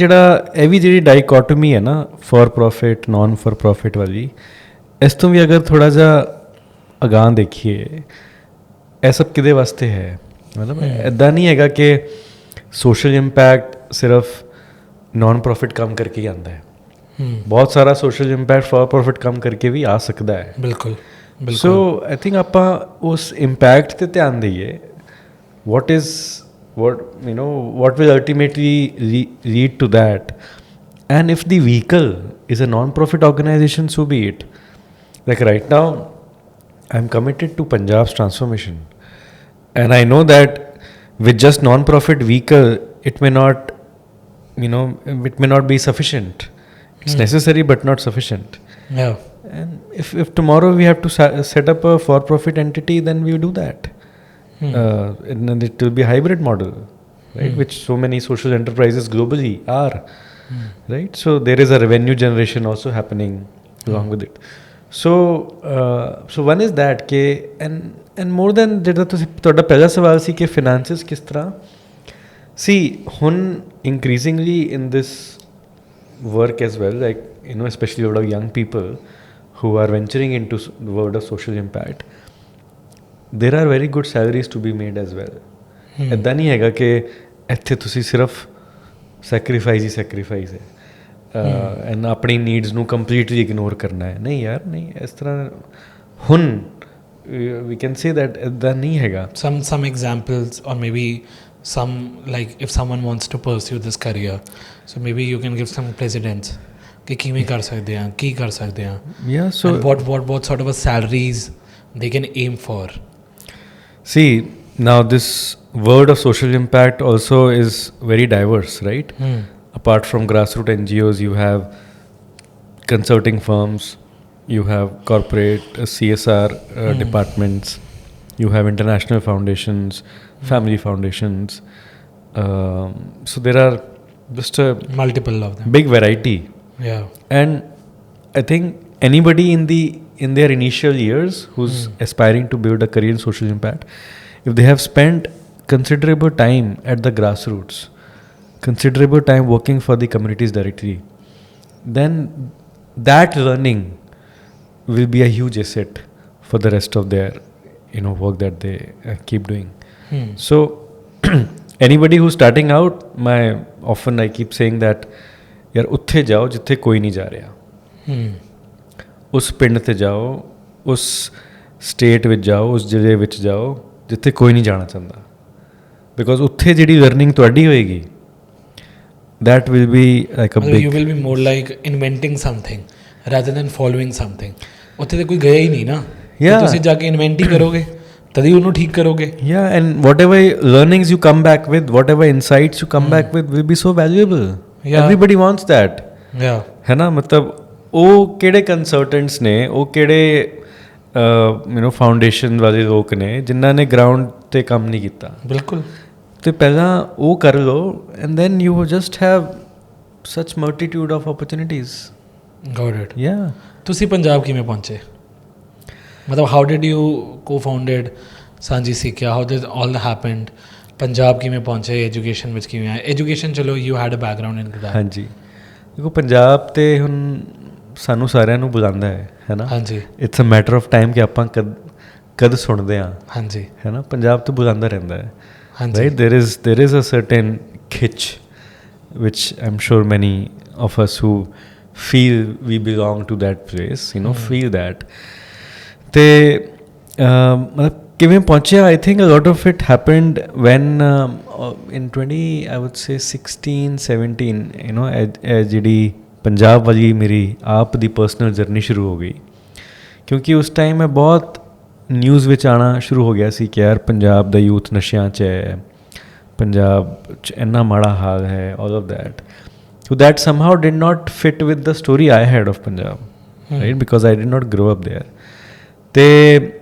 Speaker 1: ਜਿਹੜੀ dichotomy ਹੈ ਨਾ, for profit, non for profit ਵਾਲੀ, ਇਸ ਤੋਂ ਵੀ ਅਗਰ ਥੋੜਾ ਜਿਹਾ ਅਗਾਂਹ ਦੇਖੀਏ, ਇਹ ਸਭ ਕਿਹਦੇ ਵਾਸਤੇ ਹੈ? ਮਤਲਬ ਇੱਦਾਂ ਨਹੀਂ ਹੈਗਾ ਕਿ ਸੋਸ਼ਲ ਇੰਪੈਕਟ ਸਿਰਫ ਨੌਨ ਪ੍ਰੋਫਿਟ ਕੰਮ ਕਰਕੇ ਹੀ ਆਉਂਦਾ ਹੈ. ਬਹੁਤ ਸਾਰਾ ਸੋਸ਼ਲ ਇੰਪੈਕਟ ਫॉर ਪ੍ਰੋਫਿਟ ਕੰਮ ਕਰਕੇ ਵੀ ਆ ਸਕਦਾ ਹੈ.
Speaker 2: ਬਿਲਕੁਲ.
Speaker 1: ਸੋ ਆਈ ਥਿੰਕ ਆਪਾਂ ਉਸ ਇੰਪੈਕਟ 'ਤੇ ਧਿਆਨ ਦਈਏ. what will ultimately lead to that, and if the vehicle is a non-profit organization, so be it. Like right now I'm committed to Punjab's transformation, and I know that with just non-profit vehicle it may not be sufficient. It's necessary but not sufficient.
Speaker 2: Yeah.
Speaker 1: And if tomorrow we have to set up a for-profit entity, then we do that. And then it will be a hybrid model, right? Which so many social enterprises globally are, right? So there is a revenue generation also happening along with it. So one is that and more than ਜਿਹੜਾ ਤੁਸੀਂ ਤੁਹਾਡਾ ਪਹਿਲਾ ਸਵਾਲ ਸੀ ਕਿ finances ਕਿਸ ਤਰ੍ਹਾਂ See, hun increasingly in this work as well, like, especially a lot of young people who are venturing into the world of social impact, there are very good salaries to be made as well. ਇੱਦਾਂ ਨਹੀਂ ਹੈਗਾ ਕਿ ਇੱਥੇ ਤੁਸੀਂ ਸਿਰਫ sacrifice ਹੈ and ਆਪਣੀ needs ਨੂੰ ਕੰਪਲੀਟਲੀ ਇਗਨੋਰ ਕਰਨਾ ਹੈ. ਨਹੀਂ ਯਾਰ, ਨਹੀਂ ਇਸ ਤਰ੍ਹਾਂ. ਹੁਣ we can say that ਇੱਦਾਂ ਨਹੀਂ ਹੈਗਾ.
Speaker 2: Some examples, or maybe some, like if someone wants to pursue this career, so maybe you can give some precedents कि किਵੇਂ कर सकते हैं, ਕੀ कर सकते हैं.
Speaker 1: Yeah, so
Speaker 2: what sort of a salaries they can aim for.
Speaker 1: See, now this word of social impact also is very diverse, right? Apart from grassroots NGOs, you have consulting firms, you have corporate CSR departments, you have international foundations, family foundations. So there are just a
Speaker 2: Multiple of them.
Speaker 1: big variety.
Speaker 2: Yeah.
Speaker 1: And I think anybody in their initial years who's aspiring to build a career in social impact, if they have spent considerable time at the grassroots, considerable time working for the communities directly, then that learning will be a huge asset for the rest of their work that they keep doing. So anybody who's starting out, I keep saying that ਯਾਰ ਉੱਥੇ ਜਾਓ ਜਿੱਥੇ ਕੋਈ ਨਹੀਂ ਜਾ ਰਿਹਾ. ਉਸ ਪਿੰਡ 'ਤੇ ਜਾਓ, ਉਸ ਸਟੇਟ ਵਿੱਚ ਜਾਓ, ਉਸ ਜ਼ਿਲ੍ਹੇ ਵਿੱਚ ਜਾਓ ਜਿੱਥੇ ਕੋਈ ਨਹੀਂ ਜਾਣਾ ਚਾਹੁੰਦਾ. ਬਿਕੋਜ਼ ਉੱਥੇ ਜਿਹੜੀ ਲਰਨਿੰਗ ਤੁਹਾਡੀ ਹੋਏਗੀ, that will be like a big...
Speaker 2: You will be more like inventing something rather than following something. ਉੱਥੇ ਤਾਂ ਕੋਈ ਗਿਆ ਹੀ ਨਹੀਂ ਨਾ. ਤੁਸੀਂ ਜਾ ਕੇ ਇਨਵੈਂਟ ਹੀ ਕਰੋਗੇ, ਤਦੀ ਉਹਨੂੰ ਠੀਕ ਕਰੋਗੇ.
Speaker 1: Yeah, and whatever learnings you come back with, whatever insights you come back with will be so valuable. Everybody wants that.
Speaker 2: Yeah.
Speaker 1: ਹੈ ਨਾ. ਮਤਲਬ ਉਹ ਕਿਹੜੇ ਕੰਸਲਟੈਂਟਸ ਨੇ, ਉਹ ਕਿਹੜੇ ਫਾਊਂਡੇਸ਼ਨ ਵਾਲੇ ਲੋਕ ਨੇ ਜਿਨ੍ਹਾਂ ਨੇ ਗਰਾਊਂਡ 'ਤੇ ਕੰਮ ਨਹੀਂ ਕੀਤਾ.
Speaker 2: ਬਿਲਕੁਲ.
Speaker 1: ਤੇ ਪਹਿਲਾਂ ਉਹ ਕਰ ਲਓ, and then you just have such multitude of opportunities.
Speaker 2: Got it.
Speaker 1: Yeah.
Speaker 2: ਤੁਸੀਂ ਪੰਜਾਬ ਕਿਵੇਂ ਪਹੁੰਚੇ? ਮਤਲਬ how did you co-founded Sanji Sikhya? How did all that happened? Punjab ਕਿਵੇਂ ਪਹੁੰਚੇ, ਐਜੂਕੇਸ਼ਨ ਵਿੱਚ ਕਿਵੇਂ ਆਏ? ਐਜੂਕੇਸ਼ਨ ਚਲੋ you had a background in that.
Speaker 1: ਹਾਂਜੀ, ਦੇਖੋ ਪੰਜਾਬ ਤੇ ਹੁਣ ਸਾਨੂੰ ਸਾਰਿਆਂ ਨੂੰ ਬੁਲਾਉਂਦਾ ਹੈ ਨਾ.
Speaker 2: ਹਾਂਜੀ.
Speaker 1: It's a matter of time ਕਿ ਆਪਾਂ ਕਦ ਸੁਣਦੇ ਹਾਂ.
Speaker 2: ਹਾਂਜੀ.
Speaker 1: ਹੈ ਨਾ. ਪੰਜਾਬ ਤੋਂ ਬੁਲਾਉਂਦਾ ਰਹਿੰਦਾ ਹੈ.
Speaker 2: ਹਾਂਜੀ.
Speaker 1: Right. there is a certain kitsch which I'm sure many of us who feel we belong to that place feel that. ਤੇ ਮਤਲਬ ਕਿਵੇਂ ਪਹੁੰਚਿਆ? I think a lot of it happened when in 20 I would say 16-17 ਜਿਹੜੀ ਪੰਜਾਬ ਵਾਲੀ ਮੇਰੀ ਆਪ ਦੀ personal journey ਸ਼ੁਰੂ ਹੋ ਗਈ. ਕਿਉਂਕਿ ਉਸ ਟਾਈਮ ਮੈਂ ਬਹੁਤ ਨਿਊਜ਼ ਵਿੱਚ ਆਉਣਾ ਸ਼ੁਰੂ ਹੋ ਗਿਆ ਸੀ ਕਿ ਯਾਰ ਪੰਜਾਬ ਦਾ ਯੂਥ ਨਸ਼ਿਆਂ 'ਚ ਹੈ, ਪੰਜਾਬ 'ਚ ਇੰਨਾ ਮਾੜਾ ਹਾਲ ਹੈ, all of that. So that somehow did not fit with the story I had of Punjab, right? Because I did not grow up there. ਤੇ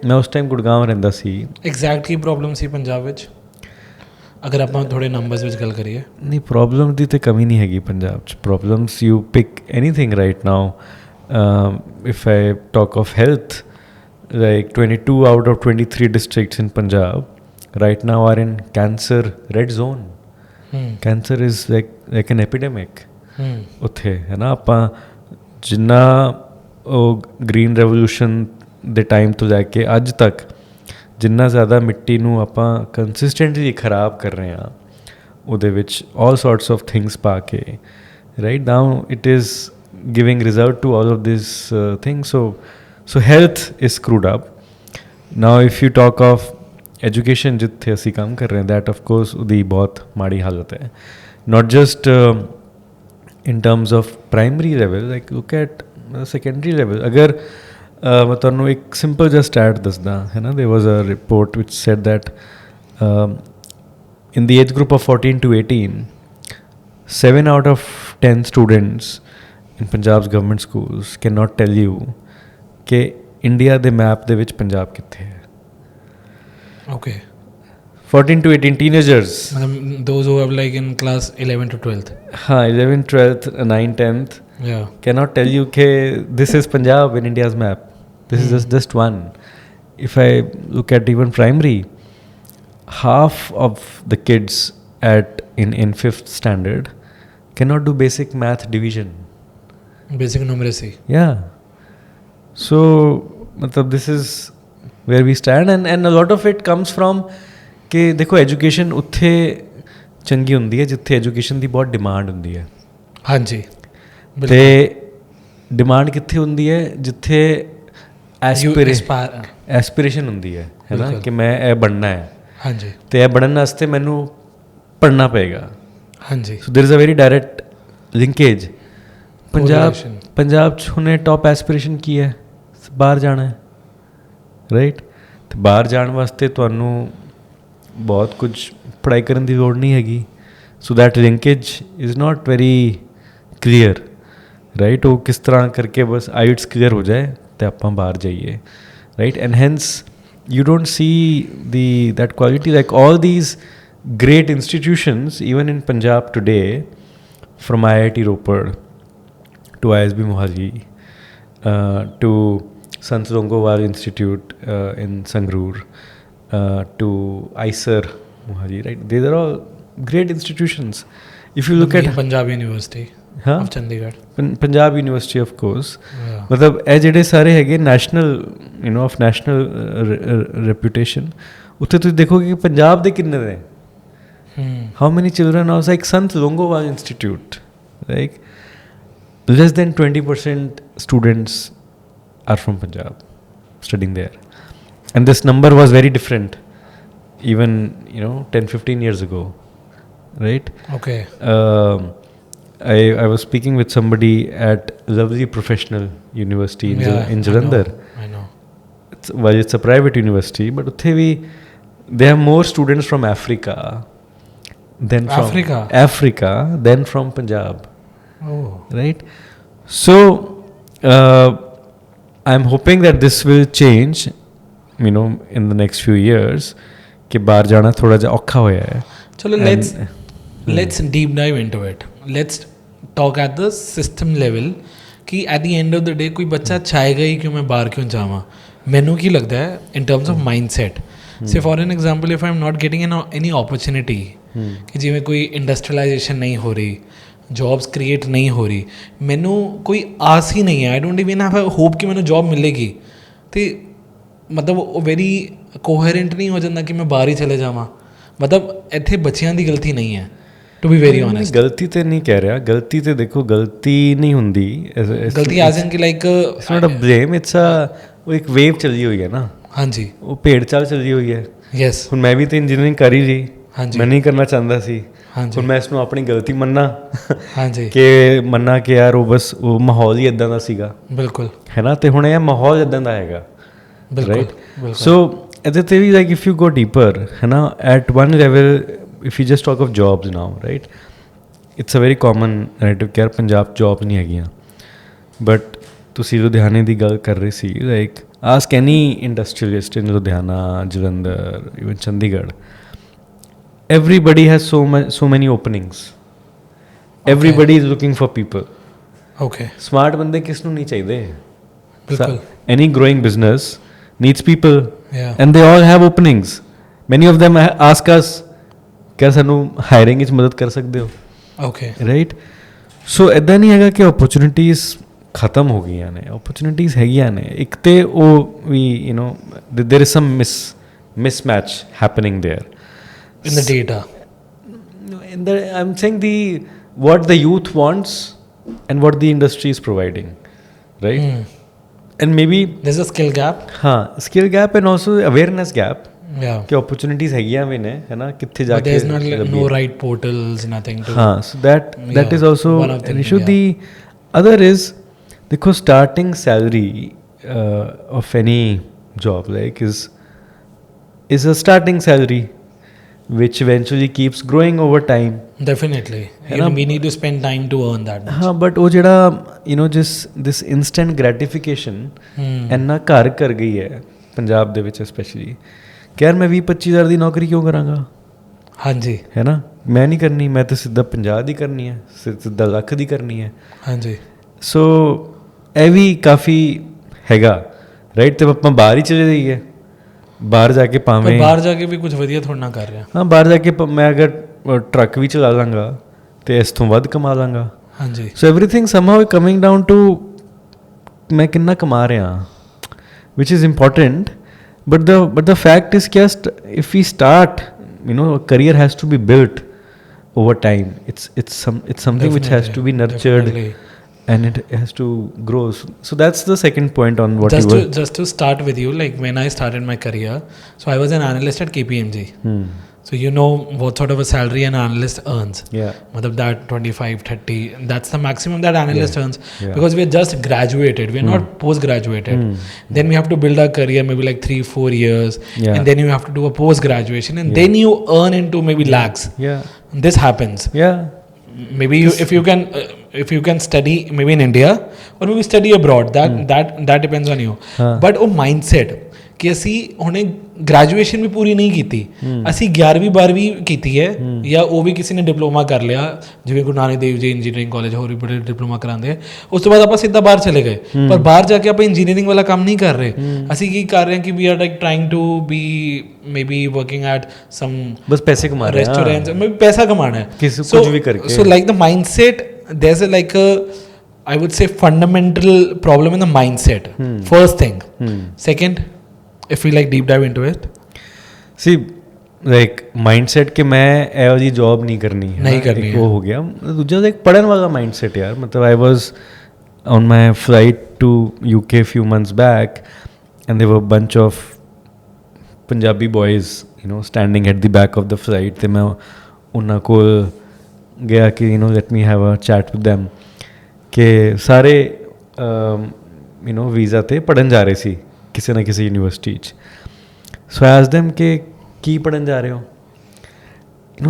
Speaker 1: ਮੈਂ ਉਸ ਟਾਈਮ ਗੁੜਗਾਂਵ ਰਹਿੰਦਾ ਸੀ.
Speaker 2: ਐਗਜ਼ੈਕਟ ਕੀ ਪ੍ਰੋਬਲਮ ਸੀ ਪੰਜਾਬ ਵਿੱਚ, ਅਗਰ ਆਪਾਂ ਥੋੜ੍ਹੇ ਨੰਬਰਸ ਵਿੱਚ ਗੱਲ ਕਰੀਏ?
Speaker 1: ਨਹੀਂ, ਪ੍ਰੋਬਲਮ ਦੀ ਤਾਂ ਕਮੀ ਨਹੀਂ ਹੈਗੀ ਪੰਜਾਬ 'ਚ. Problems you pick anything right now. If I talk of health, like 22 out of 23 districts in Punjab right now are in cancer red zone. Cancer is like an epidemic. ਉੱਥੇ ਹੈ ਨਾ. ਆਪਾਂ ਜਿੰਨਾ ਉਹ ਗ੍ਰੀਨ ਰੈਵੋਲੂਸ਼ਨ ਦੇ time ਤੋਂ ਲੈ ਕੇ ਅੱਜ ਤੱਕ ਜਿੰਨਾ ਜ਼ਿਆਦਾ ਮਿੱਟੀ ਨੂੰ ਆਪਾਂ ਕੰਸਿਸਟੈਂਟਲੀ ਖਰਾਬ ਕਰ ਰਹੇ ਹਾਂ, ਉਹਦੇ ਵਿੱਚ all sorts of things ਪਾ ਕੇ, right now it is giving result to all of these things. So health is screwed up. Now if you talk of education ਜਿੱਥੇ ਅਸੀਂ ਕੰਮ ਕਰ ਰਹੇ ਹਾਂ, that of course ਉਹਦੀ ਬਹੁਤ ਮਾੜੀ ਹਾਲਤ ਹੈ. Not just in terms of primary level, like look at secondary level. ਅਗਰ ਮੈਂ ਤੁਹਾਨੂੰ ਇੱਕ ਸਿੰਪਲ ਜਿਹਾ ਸਟੈਟ ਦੱਸਦਾ ਹੈ ਨਾ. there was a report which said that in the age group of 14 to 18, 7 out of 10 students in Punjab's government schools cannot tell you ਕਿ India ਦੇ ਮੈਪ ਦੇ ਵਿੱਚ ਪੰਜਾਬ ਕਿੱਥੇ ਹੈ.
Speaker 2: Okay.
Speaker 1: 14 to 18 teenagers.
Speaker 2: Those who have like in class 11 to 12th.
Speaker 1: हाँ, 11th, 12th, 9th, 10th.
Speaker 2: Yeah.
Speaker 1: Cannot tell you कि this is Punjab in India's map. This is just one. If I look at even primary, half of the kids at in 5th standard cannot do basic math division.
Speaker 2: Basic numeracy.
Speaker 1: Yeah. So matlab this is where we stand, and a lot of it comes from कि देखो education उत्थे चंगी ਹੁੰਦੀ ਹੈ ਜਿੱਥੇ education ਦੀ ਬਹੁਤ demand ਹੁੰਦੀ ਹੈ.
Speaker 2: ਹਾਂਜੀ.
Speaker 1: ਤੇ ਡਿਮਾਂਡ ਕਿੱਥੇ ਹੁੰਦੀ ਹੈ ਜਿੱਥੇ ਐਸਪੀਰੇਸ਼ਨ ਹੁੰਦੀ ਹੈ ਨਾ ਕਿ ਮੈਂ ਇਹ ਬਣਨਾ ਹੈ.
Speaker 2: ਹਾਂਜੀ.
Speaker 1: ਤੇ ਇਹ ਬਣਨ ਵਾਸਤੇ ਮੈਨੂੰ ਪੜ੍ਹਨਾ ਪਏਗਾ.
Speaker 2: ਹਾਂਜੀ.
Speaker 1: So there is a very direct linkage. Punjab 'ਚ ਹੁਣੇ ਟੌਪ ਐਸਪੀਰੇਸ਼ਨ ਕੀ ਹੈ? ਬਾਹਰ ਜਾਣਾ ਹੈ, ਰਾਈਟ. ਤੇ ਬਾਹਰ ਜਾਣ ਵਾਸਤੇ ਤੁਹਾਨੂੰ ਬਹੁਤ ਕੁਝ ਪੜ੍ਹਾਈ ਕਰਨ ਦੀ ਲੋੜ ਨਹੀਂ ਹੈਗੀ. So that linkage is not very clear, right. ਉਹ ਕਿਸ ਤਰ੍ਹਾਂ ਕਰਕੇ ਬਸ ਆਈਟਸ ਕਲੀਅਰ ਹੋ ਜਾਏ ਅਤੇ ਆਪਾਂ ਬਾਹਰ ਜਾਈਏ, right. And hence you don't see that quality, like all these great institutions even in Punjab today, from IIT Ropar to ISB Mohali to Sant Longowal Institute in Sangrur to ISER Mohali, right? These are all great institutions. If you look at
Speaker 2: Punjab University of Chandigarh,
Speaker 1: Punjab University of course, मतलब ਇਹ ਜਿਹੜੇ ਸਾਰੇ ਹੈਗੇ national of national reputation, ਉੱਥੇ ਤੁਸੀਂ ਦੇਖੋਗੇ ਕਿ ਪੰਜਾਬ ਦੇ ਕਿੰਨੇ ਨੇ. How many children are like Sant Longowal institute, like less than 20% students are from Punjab studying there, and this number was very different even 10-15 years ago, right?
Speaker 2: Okay.
Speaker 1: I was speaking with somebody at Lovely Professional University in Jalandhar.
Speaker 2: I know.
Speaker 1: It's a private university, but they have more students from Africa than from Punjab.
Speaker 2: Oh.
Speaker 1: Right? So I'm hoping that this will change, in the next few years. कि बाहर जाना थोड़ा जा औखा होया है.
Speaker 2: चलो let's deep dive into it. Let's talk at the system level कि at the end of the day कोई बच्चा चाहेगा ही कि मैं बाहर क्यों जावां. मैनू की लगता है in terms of mindset. Say for an example, if I'm not getting any opportunity कि जिवें कोई इंडस्ट्रियलाइजेशन नहीं हो रही, जॉब्स क्रिएट नहीं हो रही, मैनू कोई आस ही नहीं है. I don't even have hope कि मैनू जॉब मिलेगी. तो मतलब वो वेरी कोहेरेंट नहीं हो जाता कि मैं बाहर ही चले जावां. मतलब इत्थे बच्चियां दी गलती नहीं है, टू बी वेरी ऑनेस्ट.
Speaker 1: गलती तो नहीं कह रहा, गलती तो देखो गलती नहीं होंदी.
Speaker 2: गलती एज इन कि like
Speaker 1: it's not a blame, it's वो एक वेव चली हुई है ना.
Speaker 2: हाँ जी.
Speaker 1: वो भेड़ चाल चली हुई है.
Speaker 2: यस.
Speaker 1: हुण मैं भी तो इंजीनियरिंग कर ही रही.
Speaker 2: हाँ जी.
Speaker 1: मैं नहीं करना चाहता सी.
Speaker 2: हाँ जी.
Speaker 1: हुण मैं इसनूं अपनी गलती मन्ना.
Speaker 2: हाँ जी.
Speaker 1: कि मन्ना कि यार वो बस वो माहौल ही इदां दा सीगा.
Speaker 2: बिल्कुल.
Speaker 1: है ना. तो हुण ये माहौल इदां दा हैगा.
Speaker 2: बिल्कुल.
Speaker 1: सो ਇਹਦੇ 'ਤੇ ਵੀ like if you go deeper ਹੈ ਨਾ at one level, if you just talk of jobs now, right, it's a very common narrative ਕਿ ਯਾਰ ਪੰਜਾਬ ਜੋਬ ਨਹੀਂ ਹੈਗੀਆਂ. ਬਟ ਤੁਸੀਂ ਲੁਧਿਆਣੇ ਦੀ ਗੱਲ ਕਰ ਰਹੇ ਸੀ, like ask any industrialist in Ludhiana, Jalandhar, even Chandigarh, everybody has so many openings. Everybody is looking for people.
Speaker 2: Okay.
Speaker 1: Smart ਬੰਦੇ ਕਿਸ ਨੂੰ ਨਹੀਂ ਚਾਹੀਦੇ.
Speaker 2: ਬਿਲਕੁਲ.
Speaker 1: Any growing business needs people.
Speaker 2: Yeah.
Speaker 1: And they all have openings. Many of them ask us, क्या ਸਾਨੂੰ hiring ਵਿੱਚ ਮਦਦ ਕਰ ਸਕਦੇ ਹੋ?
Speaker 2: Okay.
Speaker 1: Right? So ਇੱਦਾਂ ਨਹੀਂ ਹੈਗਾ ਕਿ opportunities ਖਤਮ ਹੋ ਗਈਆਂ ਨੇ. opportunities ਹੈਗੀਆਂ ਨੇ. ਇੱਕ ਤੇ ਉਹ ਵੀ there is some mismatch happening there.
Speaker 2: In the data.
Speaker 1: I'm saying what the youth wants and what the industry is providing, right? And maybe
Speaker 2: there's a skill gap.
Speaker 1: हाँ, skill gap and also awareness gap.
Speaker 2: Yeah.
Speaker 1: कि opportunities हैगियां भी ने, है ना, कित्थे जाके.
Speaker 2: But there's not no right portals, nothing to.
Speaker 1: हाँ, so that is also an issue.
Speaker 2: Yeah.
Speaker 1: The other is, देखो starting salary of any job like is a starting salary which eventually keeps growing over time.
Speaker 2: Definitely. We need to spend time to earn that much.
Speaker 1: हाँ, but वो ਜਿਹੜਾ this instant gratification ਇੰਨਾ ਘਰ ਕਰ ਗਈ ਹੈ ਪੰਜਾਬ ਦੇ ਵਿੱਚ ਸਪੈਸ਼ਲੀ ਕਿ ਯਾਰ ਮੈਂ 20-25 ਹਜ਼ਾਰ ਦੀ ਨੌਕਰੀ ਕਿਉਂ ਕਰਾਂਗਾ.
Speaker 2: ਹਾਂਜੀ.
Speaker 1: ਹੈ ਨਾ, ਮੈਂ ਨਹੀਂ ਕਰਨੀ, ਮੈਂ ਤਾਂ ਸਿੱਧਾ 50 ਦੀ ਕਰਨੀ ਹੈ, ਸਿੱਧਾ ਲੱਖ ਦੀ ਕਰਨੀ ਹੈ.
Speaker 2: ਹਾਂਜੀ.
Speaker 1: ਸੋ ਇਹ ਵੀ ਕਾਫੀ ਹੈਗਾ, ਰਾਈਟ. ਤੇ ਆਪਾਂ ਬਾਹਰ ਹੀ ਚਲੇ ਜਾਈਏ, ਬਾਹਰ ਜਾ ਕੇ ਭਾਵੇਂ
Speaker 2: ਬਾਹਰ ਜਾ ਕੇ ਵੀ ਕੁਝ ਵਧੀਆ ਥੋੜ੍ਹਾ ਨਾ ਕਰ ਰਿਹਾ.
Speaker 1: ਹਾਂ, ਬਾਹਰ ਜਾ ਕੇ ਮੈਂ ਅਗਰ ਟਰੱਕ ਵੀ ਚਲਾ ਲਾਂਗਾ ਅਤੇ ਇਸ ਤੋਂ ਵੱਧ ਕਮਾ ਲਾਂਗਾ.
Speaker 2: ਹਾਂਜੀ.
Speaker 1: So everything somehow coming down to ਮੈਂ ਕਿੰਨਾ ਕਮਾ ਰਿਹਾ, which is important, but the fact is just if we start, a career has to be built over time. It's something which has to be nurtured. Definitely. And it has to grow. So that's the second point on what
Speaker 2: just to start with you, like when I started my career, so I was an analyst at KPMG. So you know what sort of a salary an analyst earns.
Speaker 1: Yeah.
Speaker 2: That 25-30, that's the maximum that analyst earns. Because we are just graduated, we are not post-graduated. Then we have to build our career maybe like 3-4 years. And then you have to do a post-graduation. And then you earn into maybe lakhs. This happens. Maybe if you can study maybe in India or maybe study abroad, that depends on you. But ਉਹ mindset ਕਿ ਅਸੀਂ ਹੁਣੇ graduation ਵੀ ਪੂਰੀ ਨਹੀਂ ਕੀਤੀ, ਅਸੀਂ 11ਵੀਂ 12ਵੀਂ ਕੀਤੀ ਹੈ, ਜਾਂ ਉਹ ਵੀ ਕਿਸੇ ਨੇ ਡਿਪਲੋਮਾ ਕਰ ਲਿਆ, ਜਿਵੇਂ ਗੁਰੂ ਨਾਨਕ ਦੇਵ ਜੀ ਇੰਜੀਨੀਅਰਿੰਗ ਕਾਲਜ ਹੋਰ ਵੀ ਬੜੇ ਡਿਪਲੋਮਾ ਕਰਾਉਂਦੇ ਆ, ਉਸ ਤੋਂ ਬਾਅਦ ਆਪਾਂ ਸਿੱਧਾ ਬਾਹਰ ਚਲੇ ਗਏ. ਪਰ ਬਾਹਰ ਜਾ ਕੇ ਆਪਾਂ ਇੰਜੀਨੀਅਰਿੰਗ ਵਾਲਾ ਕੰਮ ਨਹੀਂ ਕਰ ਰਹੇ. ਅਸੀਂ ਕੀ ਕਰ ਰਹੇ ਹਾਂ ਕਿ we are like trying to be maybe working at some
Speaker 1: ਬਸ ਪੈਸੇ ਕਮਾ ਰਹੇ
Speaker 2: ਰੈਸਟੋਰੈਂਟਸ, ਮੈਂ ਪੈਸਾ ਕਮਾਉਣਾ ਹੈ ਕੁਝ ਵੀ ਕਰਕੇ. So like the mindset, there is like I would say fundamental problem in the mindset. First thing. Second, if we like deep dive into it,
Speaker 1: see like mindset ਕਿ ਮੈਂ ਇਹੋ ਜਿਹੀ ਜੌਬ ਨਹੀਂ ਕਰਨੀ ਉਹ ਹੋ ਗਿਆ. ਦੂਜਾ ਇੱਕ ਪੜ੍ਹਨ ਵਾਲਾ mindset ਯਾਰ. ਮਤਲਬ I was on my flight to UK few months back and there were a bunch of Punjabi boys standing at the back of the flight ਤੇ ਮੈਂ ਉਹਨਾਂ ਕੋਲ ਗਿਆ ਕਿ let me have a chat with them ਕਿ ਸਾਰੇ visa 'ਤੇ ਪੜ੍ਹਨ ਜਾ ਰਹੇ ਸੀ ਕਿਸੇ ਨਾ ਕਿਸੇ ਯੂਨੀਵਰਸਿਟੀ 'ਚ. ਸੋ ਆਈ ਆਸਕਡ them ਕਿ ਕੀ ਪੜ੍ਹਨ ਜਾ ਰਹੇ ਹੋ?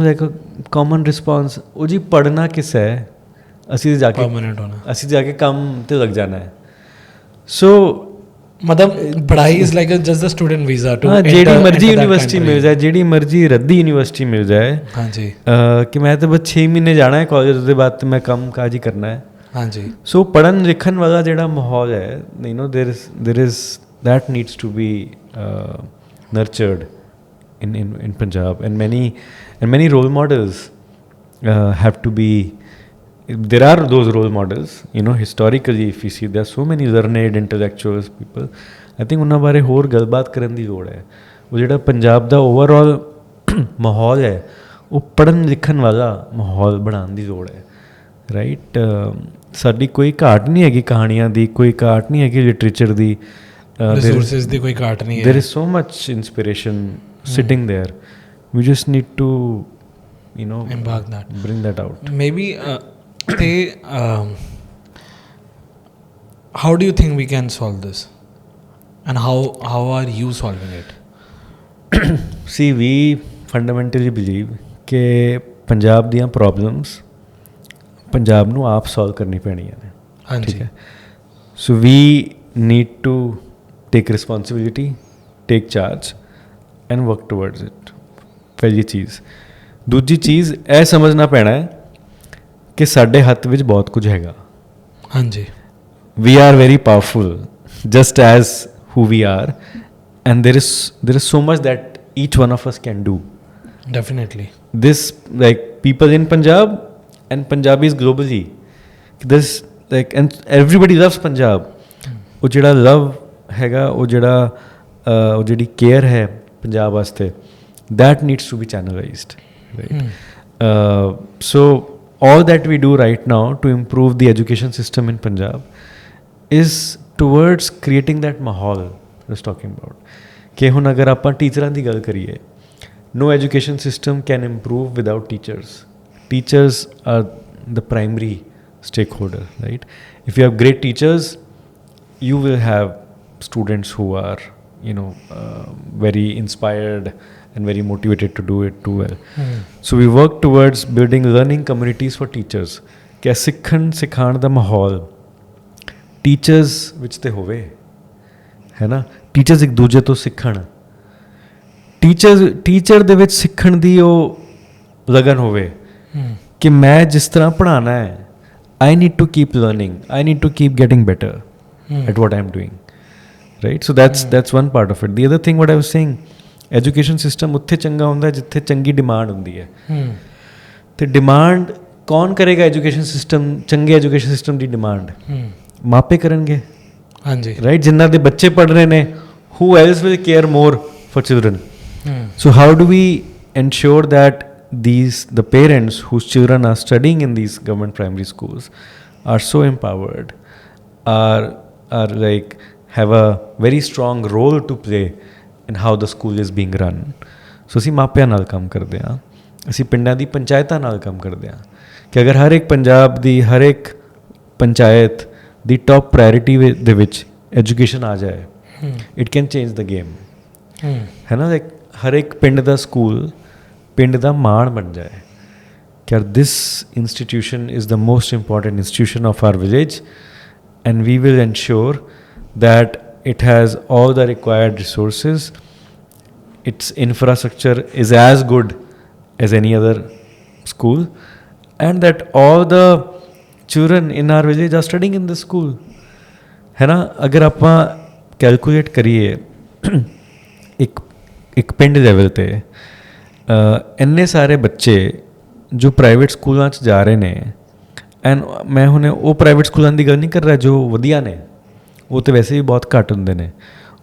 Speaker 1: ਲਾਈਕ ਕਾਮਨ ਰਿਸਪੌਂਸ, ਉਹ ਜੀ ਪੜ੍ਹਨਾ ਕਿਸ ਹੈ, ਅਸੀਂ ਜਾ ਕੇ ਕੰਮ 'ਤੇ ਲੱਗ ਜਾਣਾ ਹੈ. ਸੋ
Speaker 2: ਮਤਲਬ ਪੜ੍ਹਾਈ is like just a student visa to
Speaker 1: ਜਿਹੜੀ ਮਰਜ਼ੀ ਯੂਨੀਵਰਸਿਟੀ ਮਿਲ ਜਾਏ, ਜਿਹੜੀ ਮਰਜ਼ੀ ਰੱਦੀ ਯੂਨੀਵਰਸਿਟੀ ਮਿਲ ਜਾਏ.
Speaker 2: ਹਾਂਜੀ.
Speaker 1: ਕਿ ਮੈਂ ਤਾਂ ਬਸ 6 ਮਹੀਨੇ ਜਾਣਾ ਹੈ ਕਾਲਜ, ਉਹਦੇ ਬਾਅਦ ਤਾਂ ਮੈਂ ਕੰਮ ਕਾਜ ਹੀ ਕਰਨਾ ਹੈ.
Speaker 2: ਹਾਂਜੀ.
Speaker 1: ਸੋ ਪੜ੍ਹਨ ਲਿਖਣ ਵਾਲਾ ਜਿਹੜਾ ਮਾਹੌਲ ਹੈ, there is that needs to be nurtured in Punjab, and many role models have to be. There are those role models, historically if you see, there are so many learned intellectuals people. I think ਉਹਨਾਂ ਬਾਰੇ ਹੋਰ ਗੱਲਬਾਤ ਕਰਨ ਦੀ ਲੋੜ ਹੈ. ਉਹ ਜਿਹੜਾ ਪੰਜਾਬ ਦਾ overall ਮਾਹੌਲ ਹੈ, ਉਹ ਪੜ੍ਹਨ ਲਿਖਣ ਵਾਲਾ ਮਾਹੌਲ ਬਣਾਉਣ ਦੀ ਲੋੜ ਹੈ. ਰਾਈਟ. ਸਾਡੀ ਕੋਈ ਘਾਟ ਨਹੀਂ ਹੈਗੀ ਕਹਾਣੀਆਂ ਦੀ, ਕੋਈ ਘਾਟ ਨਹੀਂ ਹੈਗੀ ਲਿਟਰੇਚਰ ਦੀ,
Speaker 2: resources ਦੀ ਕੋਈ ਘਾਟ ਨਹੀਂ ਹੈ.
Speaker 1: There is so much inspiration sitting there. We just need to
Speaker 2: embark that,
Speaker 1: bring that out.
Speaker 2: Maybe how do you think we can solve this, and how are you solving it?
Speaker 1: See, we fundamentally believe ਕਿ ਪੰਜਾਬ ਦੀਆਂ problems Punjab ਨੂੰ ਆਪ solve ਕਰਨੀ ਪੈਣੀਆਂ ਨੇ.
Speaker 2: ਹਾਂਜੀ.
Speaker 1: So we need to take responsibility, take charge and work towards it. ਪਹਿਲੀ ਚੀਜ਼. ਦੂਜੀ ਚੀਜ਼, ਇਹ ਸਮਝਣਾ ਪੈਣਾ ਹੈ ਕਿ ਸਾਡੇ ਹੱਥ ਵਿੱਚ ਬਹੁਤ ਕੁਝ ਹੈਗਾ.
Speaker 2: ਹਾਂਜੀ.
Speaker 1: We are very powerful just as who we are, and there is so much that each one of us can do.
Speaker 2: Definitely.
Speaker 1: This, like, people in Punjab and Punjabis globally, this, like, and everybody loves Punjab. ਉਹ ਜਿਹੜਾ ਲਵ ਹੈਗਾ, ਉਹ ਜਿਹੜੀ care ਹੈ ਪੰਜਾਬ ਵਾਸਤੇ, that needs to be channelized, right? So all that we do right now to improve the education system in Punjab is towards creating that mahal I was talking about. ਕਿ ਹੁਣ ਅਗਰ ਆਪਾਂ ਟੀਚਰਾਂ ਦੀ ਗੱਲ ਕਰੀਏ, no education system can improve without teachers. Teachers are the primary stakeholder, right? If you have great teachers, you will have students who are very inspired and very motivated to do it too well. So we work towards building learning communities for teachers. ਕਿ ਸਿਖਾਉਣ ਦਾ ਮਾਹੌਲ teachers ਵਿੱਚ ਤੇ ਹੋਵੇ, ਹੈ ਨਾ. Teachers ਇੱਕ ਦੂਜੇ ਤੋਂ ਸਿੱਖਣ, ਟੀਚਰ ਦੇ ਵਿੱਚ ਸਿੱਖਣ ਦੀ ਉਹ ਲਗਨ ਹੋਵੇ ਕਿ ਮੈਂ ਜਿਸ ਤਰ੍ਹਾਂ ਪੜ੍ਹਾਉਣਾ ਹੈ, I need to keep learning, I need to keep getting better at what I am doing, right. So that's one part of it. The other thing what I was saying, education system ਉੱਥੇ ਚੰਗਾ ਹੁੰਦਾ ਜਿੱਥੇ ਚੰਗੀ demand ਹੁੰਦੀ ਹੈ. ਤੇ demand ਕੌਣ ਕਰੇਗਾ ਐਜੂਕੇਸ਼ਨ ਸਿਸਟਮ, ਚੰਗੇ ਐਜੂਕੇਸ਼ਨ ਸਿਸਟਮ ਦੀ ਡਿਮਾਂਡ ਮਾਪੇ ਕਰਨਗੇ,
Speaker 2: ਹਾਂਜੀ
Speaker 1: ਰਾਈਟ, ਜਿਨ੍ਹਾਂ ਦੇ ਬੱਚੇ ਪੜ੍ਹ ਰਹੇ ਨੇ, who else will care more for children? So how do we ensure that the parents whose children are studying in these government primary schools are so empowered, are like have a very strong role to play in how the school is being run? So ਅਸੀਂ ਮਾਪਿਆਂ ਨਾਲ ਕੰਮ ਕਰਦੇ ਹਾਂ, ਅਸੀਂ ਪਿੰਡਾਂ ਦੀ ਪੰਚਾਇਤਾਂ ਨਾਲ ਕੰਮ ਕਰਦੇ ਹਾਂ ਕਿ ਅਗਰ ਹਰ ਇੱਕ ਪੰਜਾਬ ਦੀ ਹਰ ਇੱਕ ਪੰਚਾਇਤ ਦੀ ਟੌਪ ਪ੍ਰਾਇਰਿਟੀ ਦੇ ਵਿੱਚ ਐਜੂਕੇਸ਼ਨ ਆ ਜਾਏ, it can change the game, ਹੈ ਨਾ, ਲਾਈਕ ਹਰ ਇੱਕ ਪਿੰਡ ਦਾ ਸਕੂਲ ਪਿੰਡ ਦਾ ਮਾਣ ਬਣ ਜਾਏ ਕਿ this institution is the most important institution of our village and we will ensure that it has all the required resources, its infrastructure is as good as any other school, and that all the children in our village are studying in this school. है ना, अगर आप calculate करिए एक पिंड level ते इन्ने सारे बच्चे जो प्राइवेट स्कूलों च जा रहे ने, एंड मैं हुणे वो प्राइवेट स्कूलों की गल नहीं कर रहा जो वधिया ने, वो तो वैसे भी बहुत घੱਟ ਹੁੰਦੇ ਨੇ,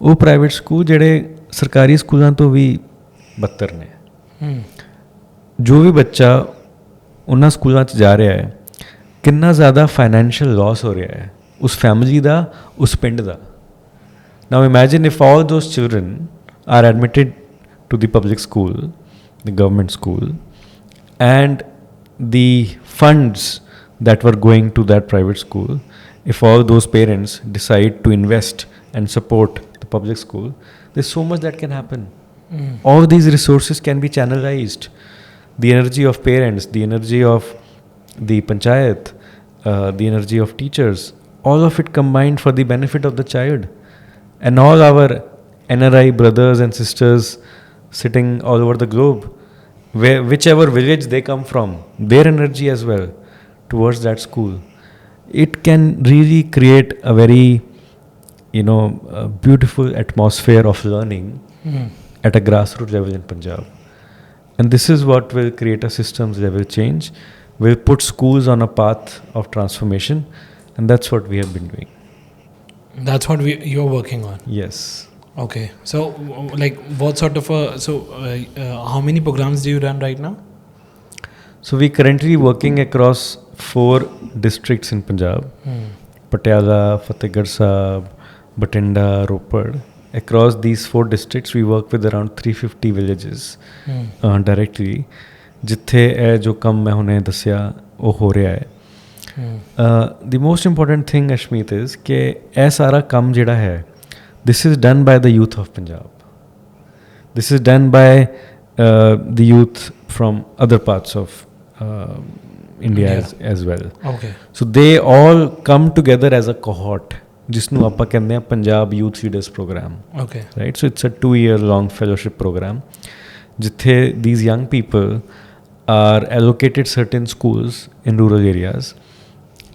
Speaker 1: ਉਹ ਪ੍ਰਾਈਵੇਟ ਸਕੂਲ ਜਿਹੜੇ ਸਰਕਾਰੀ ਸਕੂਲਾਂ ਤੋਂ ਵੀ ਬੱਤਰ ਨੇ। ਜੋ ਵੀ ਬੱਚਾ ਉਹਨਾਂ ਸਕੂਲਾਂ 'ਚ ਜਾ ਰਿਹਾ ਹੈ, ਕਿੰਨਾ ਜ਼ਿਆਦਾ ਫਾਈਨੈਂਸ਼ੀਅਲ ਲਾਸ ਹੋ ਰਿਹਾ ਹੈ ਉਸ ਫੈਮਿਲੀ ਦਾ, ਉਸ ਪਿੰਡ ਦਾ। Now imagine if all those children are admitted to the public school, the government school, and the funds that were going to that private school, if all those parents decide to invest and support the public school, there's so much that can happen. All these resources can be channelized. The energy of parents, the energy of the panchayat, the energy of teachers, all of it combined for the benefit of the child. And all our NRI brothers and sisters sitting all over the globe, whichever village they come from, their energy as well towards that school, it can really create a very, beautiful atmosphere of learning at a grassroots level in Punjab. And this is what will create a systems level change, will put schools on a path of transformation, and that's what we have been doing.
Speaker 2: That's what you're working on.
Speaker 1: Yes.
Speaker 2: Okay, so like what sort of how many programs do you run right now?
Speaker 1: So we currently working across 4 districts in Punjab, Patiala, Fatehgarh Sahib, Batinda, Ropar. Across these 4 districts we work with around 350 villages directly, ਜਿੱਥੇ ਇਹ ਜੋ ਕੰਮ ਮੈਂ ਹੁਣੇ ਦੱਸਿਆ ਉਹ ਹੋ ਰਿਹਾ ਹੈ। The most important thing, Ashmeet, is ਕਿ ਇਹ ਸਾਰਾ ਕੰਮ ਜਿਹੜਾ ਹੈ, this is done by the youth of Punjab. This is done by the youth from other parts of India as well.
Speaker 2: Okay.
Speaker 1: So they all come together as a cohort, जिसਨੂੰ ਆਪਾਂ ਕਹਿੰਦੇ ਹਾਂ Punjab Youth Leaders Program.
Speaker 2: Okay.
Speaker 1: Right? So it's a 2-year long fellowship program, ਜਿੱਥੇ these young people are allocated certain schools in rural areas,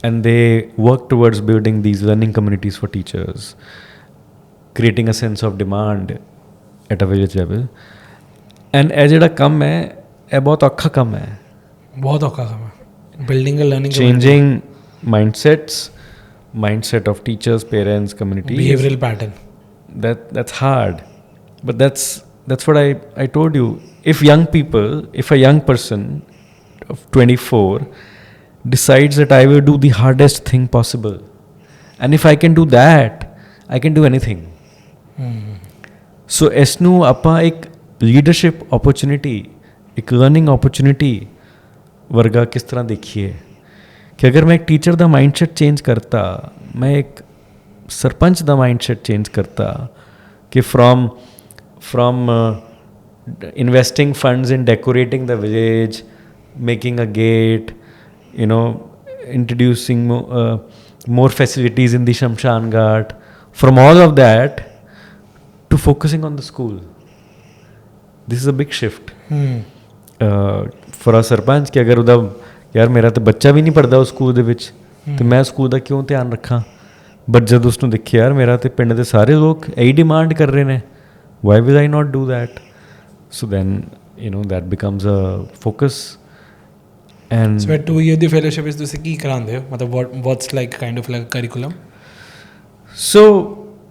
Speaker 1: and they work towards building these learning communities for teachers, creating a sense of demand at a village level. And ਇਹ ਜਿਹੜਾ ਕੰਮ ਹੈ, ਇਹ ਬਹੁਤ ਔਖਾ ਕੰਮ ਹੈ,
Speaker 2: ਬਹੁਤ ਔਖਾ ਕੰਮ ਹੈ, building a learning
Speaker 1: changing mindset of teachers, parents, community,
Speaker 2: behavioral pattern.
Speaker 1: That's hard, but that's what I told you. If a young person of 24 decides that I will do the hardest thing possible, and if I can do that, I can do anything. ਸੋ ਇਸ ਨੂੰ ਆਪਾਂ ਇੱਕ leadership opportunity, ਇੱਕ learning opportunity ਵਰਗਾ ਕਿਸ ਤਰ੍ਹਾਂ ਦੇਖੀਏ ਕਿ ਅਗਰ ਮੈਂ ਇੱਕ ਟੀਚਰ ਦਾ ਮਾਈਂਡਸੈਟ ਚੇਂਜ ਕਰਤਾ, ਮੈਂ ਇੱਕ ਸਰਪੰਚ ਦਾ ਮਾਈਂਡਸੈਟ ਚੇਂਜ ਕਰਤਾ ਕਿ from investing funds in decorating the village, making a gate, introducing more facilities in the Shamshan Ghat, from all of that to focusing on the school. This is a big shift for a sarpanch ਕਿ ਅਗਰ ਉਹਦਾ ਯਾਰ ਮੇਰਾ ਤਾਂ ਬੱਚਾ ਵੀ ਨਹੀਂ ਪੜ੍ਹਦਾ ਉਸ ਸਕੂਲ ਦੇ ਵਿੱਚ, ਅਤੇ ਮੈਂ ਸਕੂਲ ਦਾ ਕਿਉਂ ਧਿਆਨ ਰੱਖਾਂ। ਬਟ ਜਦ ਉਸਨੂੰ ਦੇਖਿਆ ਯਾਰ ਮੇਰਾ ਤਾਂ ਪਿੰਡ ਦੇ ਸਾਰੇ ਲੋਕ ਇਹੀ ਡਿਮਾਂਡ ਕਰ ਰਹੇ ਨੇ, why will I not do that. So then that becomes a focus, And
Speaker 2: So at 2 year the fellowship is ਤੁਸੀਂ ਕੀ ਕਰਾਉਂਦੇ ਹੋ ਮਤਲਬ what's like kind of like a curriculum?
Speaker 1: so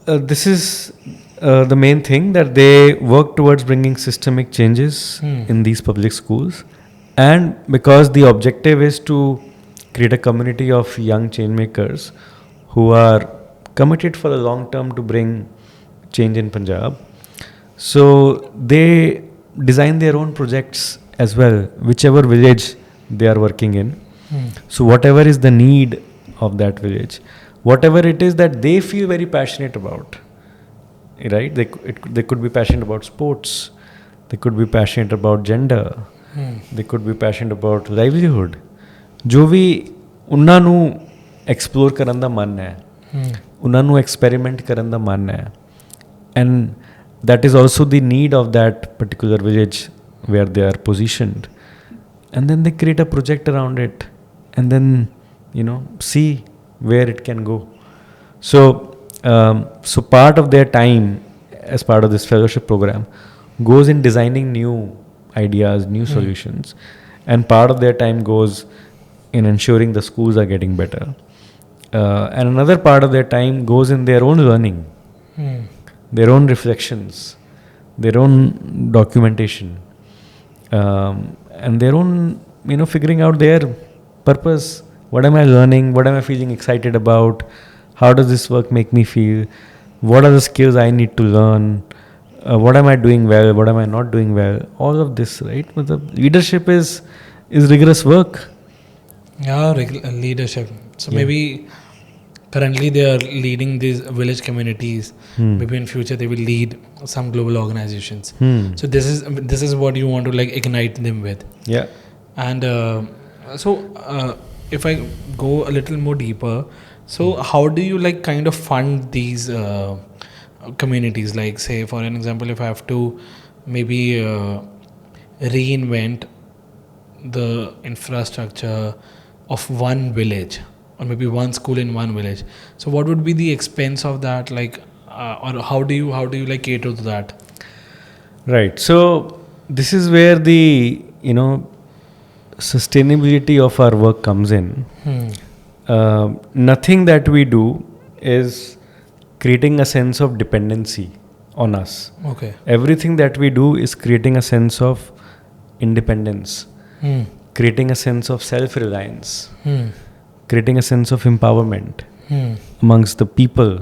Speaker 1: this is the main thing, that they work towards bringing systemic changes in these public schools, and because the objective is to create a community of young change makers who are committed for the long term to bring change in Punjab. So they design their own projects as well, whichever village they are working in. So whatever is the need of that village, whatever it is that they feel very passionate about, right? They could be passionate about sports, they could be passionate about gender, they could be passionate about livelihood. ਜੋ ਵੀ ਉਹਨਾਂ ਨੂੰ explore ਕਰਨ ਦਾ ਮਨ ਹੈ, ਉਹਨਾਂ ਨੂੰ experiment ਕਰਨ ਦਾ ਮਨ ਹੈ, and that is also the need of that particular village where they are positioned, and then they create a project around it, and then see where it can go. So so part of their time as part of this fellowship program goes in designing new ideas, new solutions, and part of their time goes in ensuring the schools are getting better, and another part of their time goes in their own learning, their own reflections, their own documentation, and their own figuring out their purpose. What am I learning? What am I feeling excited about? How does this work make me feel? What are the skills I need to learn? What am I doing well? What am I not doing well? All of this, right? But the leadership is rigorous work.
Speaker 2: Yeah, leadership. So maybe currently they are leading these village communities. Maybe in future they will lead some global organizations. So this is what you want to like ignite them with.
Speaker 1: Yeah.
Speaker 2: And so if I go a little more deeper, so how do you like kind of fund these communities? Like say for an example, if I have to maybe reinvent the infrastructure of one village, or maybe one school in one village, so what would be the expense of that, like or how do you like cater to that?
Speaker 1: Right. So this is where the sustainability of our work comes in. Nothing that we do is creating a sense of dependency on us.
Speaker 2: Okay.
Speaker 1: Everything that we do is creating a sense of independence, creating a sense of self-reliance, creating a sense of empowerment amongst the people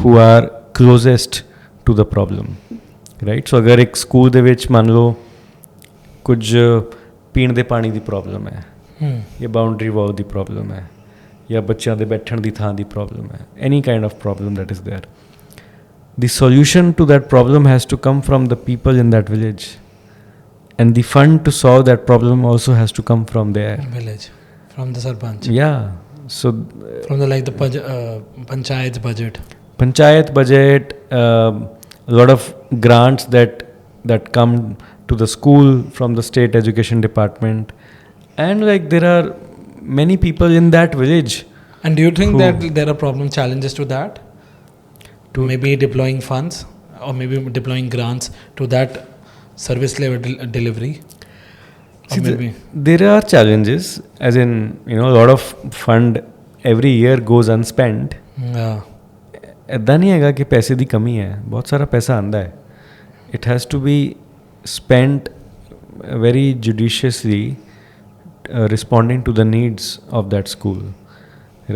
Speaker 1: who are closest to the problem, right? So agar ek school de vich man lo kuch ਪੀਣ ਦੇ ਪਾਣੀ ਦੀ problem ਹੈ, ਜਾਂ boundary wall ਦੀ problem ਹੈ, ਜਾਂ ਬੱਚਿਆਂ ਦੇ ਬੈਠਣ ਦੀ ਥਾਂ ਦੀ ਪ੍ਰੋਬਲਮ ਹੈ, any kind of problem that is there, the solution to that problem has to come from the people in that village, and the fund to solve that problem also has to come from their
Speaker 2: village, from the sarpanch.
Speaker 1: Yeah. So
Speaker 2: from the like the panchayat budget,
Speaker 1: a lot of grants that come to the school from the state education department, and like there are many people in that village.
Speaker 2: And do you think that there are challenges to that, to maybe deploying funds or maybe deploying grants to that service level delivery?
Speaker 1: See, there are challenges, as in a lot of fund every year goes unspent. ਇੱਦਾਂ ਨਹੀਂ ਹੈਗਾ ਕਿ ਪੈਸੇ ਦੀ ਕਮੀ ਹੈ, ਬਹੁਤ ਸਾਰਾ ਪੈਸਾ ਆਉਂਦਾ ਹੈ. It has to be spent very judiciously, responding to the needs of that school,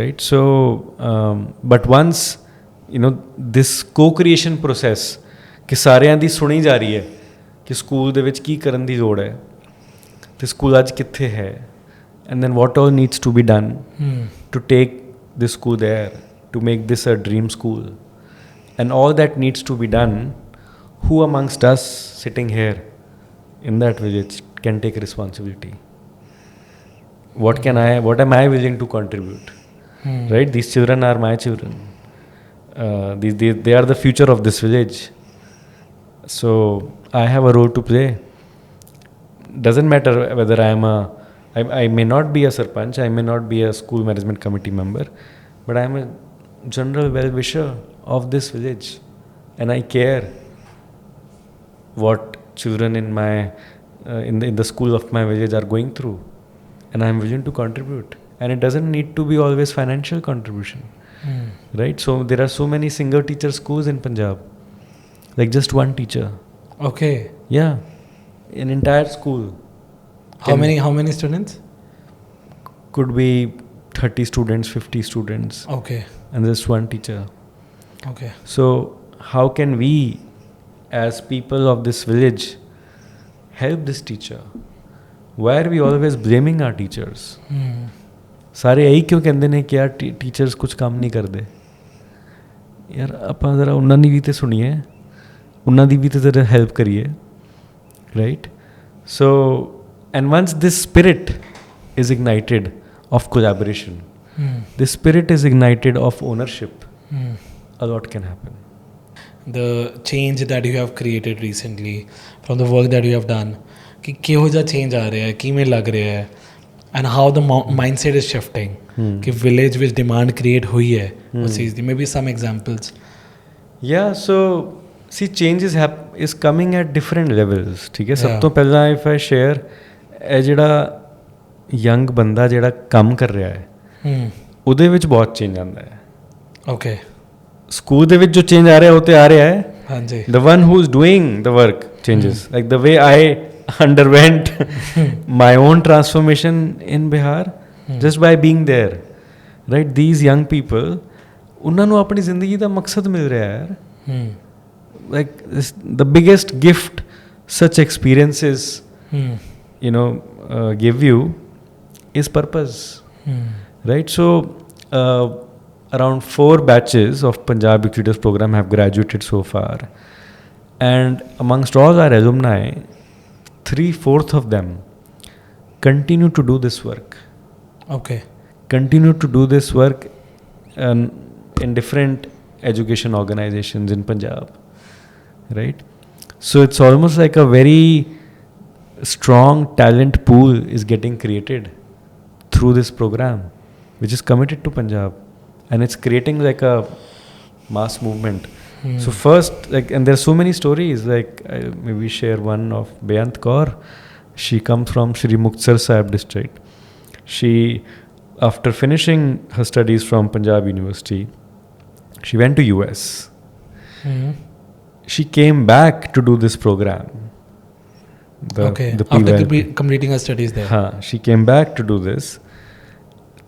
Speaker 1: right? So but once this co-creation process ਕਿ ਸਾਰਿਆਂ ਦੀ ਸੁਣੀ ਜਾ ਰਹੀ ਹੈ ਕਿ ਸਕੂਲ ਦੇ ਵਿੱਚ ਕੀ ਕਰਨ ਦੀ ਲੋੜ ਹੈ ਤੇ ਸਕੂਲ ਅੱਜ ਕਿੱਥੇ ਹੈ, and then what all needs to be done to take this school there, to make this a dream school, and all that needs to be done, who amongst us sitting here in that village can take responsibility? What am I willing to contribute? Right? These children are my children. They are the future of this village. So I have a role to play. Doesn't matter whether I may not be a sarpanch, I may not be a school management committee member, but I am a general well-wisher of this village, and I care what children in my in the school of my village are going through, and I'm willing to contribute. And it doesn't need to be always financial contribution, right? So there are so many single teacher schools in Punjab, like just one teacher.
Speaker 2: Okay.
Speaker 1: Yeah, an entire school.
Speaker 2: How many students?
Speaker 1: Could be 30 students, 50 students,
Speaker 2: Okay.
Speaker 1: and just one teacher.
Speaker 2: Okay.
Speaker 1: So how can we, as people of this village, help this teacher? Why are we always blaming our teachers? ਸਾਰੇ ਇਹੀ ਕਿਉਂ ਕਹਿੰਦੇ ਨੇ ਕਿ ਯਾਰ teachers ਕੁਝ ਕੰਮ ਨਹੀਂ ਕਰਦੇ? ਯਾਰ ਆਪਾਂ ਜ਼ਰਾ ਉਹਨਾਂ ਦੀ ਵੀ ਤਾਂ ਸੁਣੀਏ, ਉਹਨਾਂ ਦੀ ਵੀ ਤਾਂ ਜ਼ਰਾ ਹੈਲਪ ਕਰੀਏ, right? So and ones this spirit is ignited of collaboration, this spirit is ignited of ownership, a lot can happen.
Speaker 2: The change that you have created recently from the work that you have done, कि किहो जा change आ रहा है, किमें लग रहा है, and how the mindset is shifting, कि village with demand create हुई है उस चीज़ दी, maybe some examples.
Speaker 1: Yeah, so see, change is coming at different levels. ठीक है, सब तो पहला if I share ਇਹ ਜਿਹੜਾ ਯੰਗ ਬੰਦਾ ਜਿਹੜਾ ਕੰਮ ਕਰ ਰਿਹਾ ਹੈ ਉਹਦੇ ਵਿੱਚ ਬਹੁਤ ਚੇਂਜ ਆਉਂਦਾ ਹੈ.
Speaker 2: ਓਕੇ.
Speaker 1: ਸਕੂਲ ਦੇ ਵਿੱਚ ਜੋ ਚੇਂਜ ਆ ਰਿਹਾ ਉਹ ਤੇ ਆ ਰਿਹਾ ਹੈ.
Speaker 2: ਹਾਂਜੀ.
Speaker 1: the one who is doing the work changes, like the way I underwent my own transformation in Bihar just by being there, right? These young people, ਉਹਨਾਂ ਨੂੰ ਆਪਣੀ ਜ਼ਿੰਦਗੀ ਦਾ ਮਕਸਦ ਮਿਲ ਰਿਹਾ ਹੈ ਯਾਰ. like the biggest gift such experiences give you is purpose, right? So around 4 batches of Punjab Youth Leaders program have graduated so far, and amongst all our alumni, 3/4 of them continue to do this work.
Speaker 2: Okay.
Speaker 1: Continue to do this work in different education organizations in Punjab, right? So it's almost like a very strong talent pool is getting created through this program, which is committed to Punjab, and it's creating like a mass movement. So first, like, and there's so many stories, like maybe share one of Beyant Kaur. She comes from Shri Muktsar Sahib district. She, after finishing her studies from Punjab University, she went to US. She came back to do this program.
Speaker 2: After completing her studies there.
Speaker 1: She came back to do this,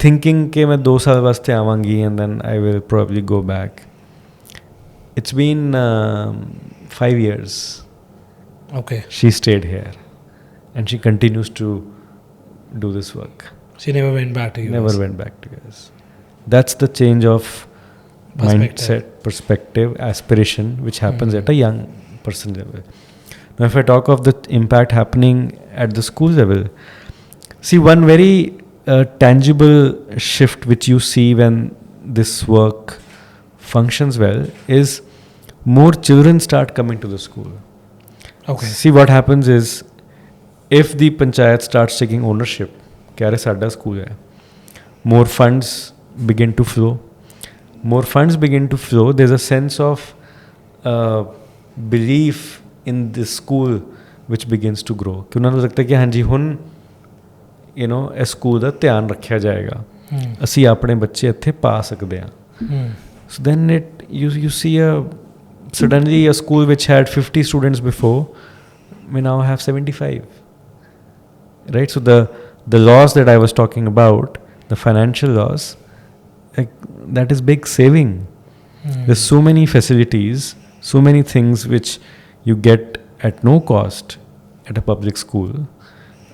Speaker 1: thinking कि मैं 2 साल वास्ते आवांगी and then I will probably go back. It's been 5 years.
Speaker 2: Okay.
Speaker 1: She stayed here and she continues to do this work.
Speaker 2: She never went back to US.
Speaker 1: Never went back to US. That's the change of mindset, perspective, aspiration, which happens at a young person level. Now, if I talk of the impact happening at the school level, see, one very tangible shift which you see when this work functions well is more children start coming to the school.
Speaker 2: Okay.
Speaker 1: See, what happens is, if the panchayat starts taking ownership, kya re sada school hai, more funds begin to flow. More funds begin to flow. There's a sense of belief in this school which begins to grow. कि उन्होंने लगता है कि हाँ जी हुन इस school ਦਾ ਧਿਆਨ ਰੱਖਿਆ ਜਾਏਗਾ, ਅਸੀਂ ਆਪਣੇ ਬੱਚੇ ਇੱਥੇ ਪਾ ਸਕਦੇ ਹਾਂ. So then you see suddenly a school which had 50 students before may now have 75, right? So the loss that I was talking about, the financial loss, like, that is big saving. There's so many facilities, so many things which you get at no cost at a public school,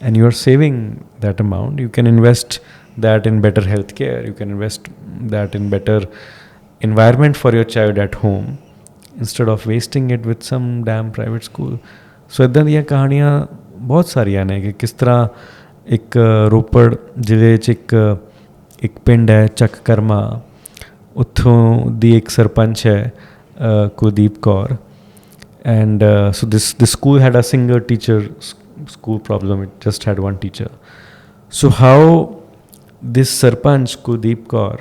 Speaker 1: and you are saving that amount. You can invest that in better healthcare, you can invest that in better environment for your child at home instead of wasting it with some damn private school. So ਇੱਦਾਂ ਦੀਆਂ ਕਹਾਣੀਆਂ ਬਹੁਤ ਸਾਰੀਆਂ ਨੇ ਕਿ ਕਿਸ ਤਰ੍ਹਾਂ ਇੱਕ ਰੋਪੜ ਜ਼ਿਲ੍ਹੇ 'ਚ ਇੱਕ ਪਿੰਡ ਹੈ ਚੱਕ ਕਰਮਾ, ਉੱਥੋਂ ਦੀ ਇੱਕ ਸਰਪੰਚ ਹੈ Kuldeep Kaur, and so this school had a single teacher school problem. It just had one teacher. So how this sarpanch Kuldeep Kaur,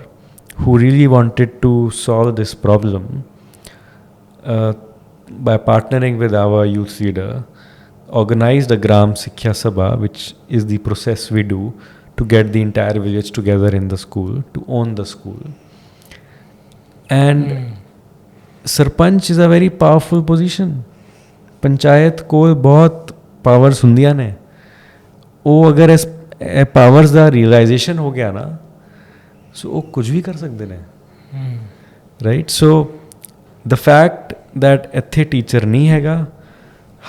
Speaker 1: who really wanted to solve this problem, by partnering with our youth leader, organized a Gram Sikhya Sabha, which is the process we do to get the entire village together in the school, to own the school. And Sarpanch is a very powerful position. Panchayat ਕੋਲ ਬਹੁਤ powers ਹੁੰਦੀਆਂ ਨੇ. ਉਹ ਅਗਰ ਇਸ powers ਦਾ realisation ਹੋ ਗਿਆ ਨਾ, ਸੋ ਉਹ ਕੁਝ ਵੀ ਕਰ ਸਕਦੇ ਨੇ. Right. So the fact that ਇੱਥੇ ਟੀਚਰ ਨਹੀਂ ਹੈਗਾ,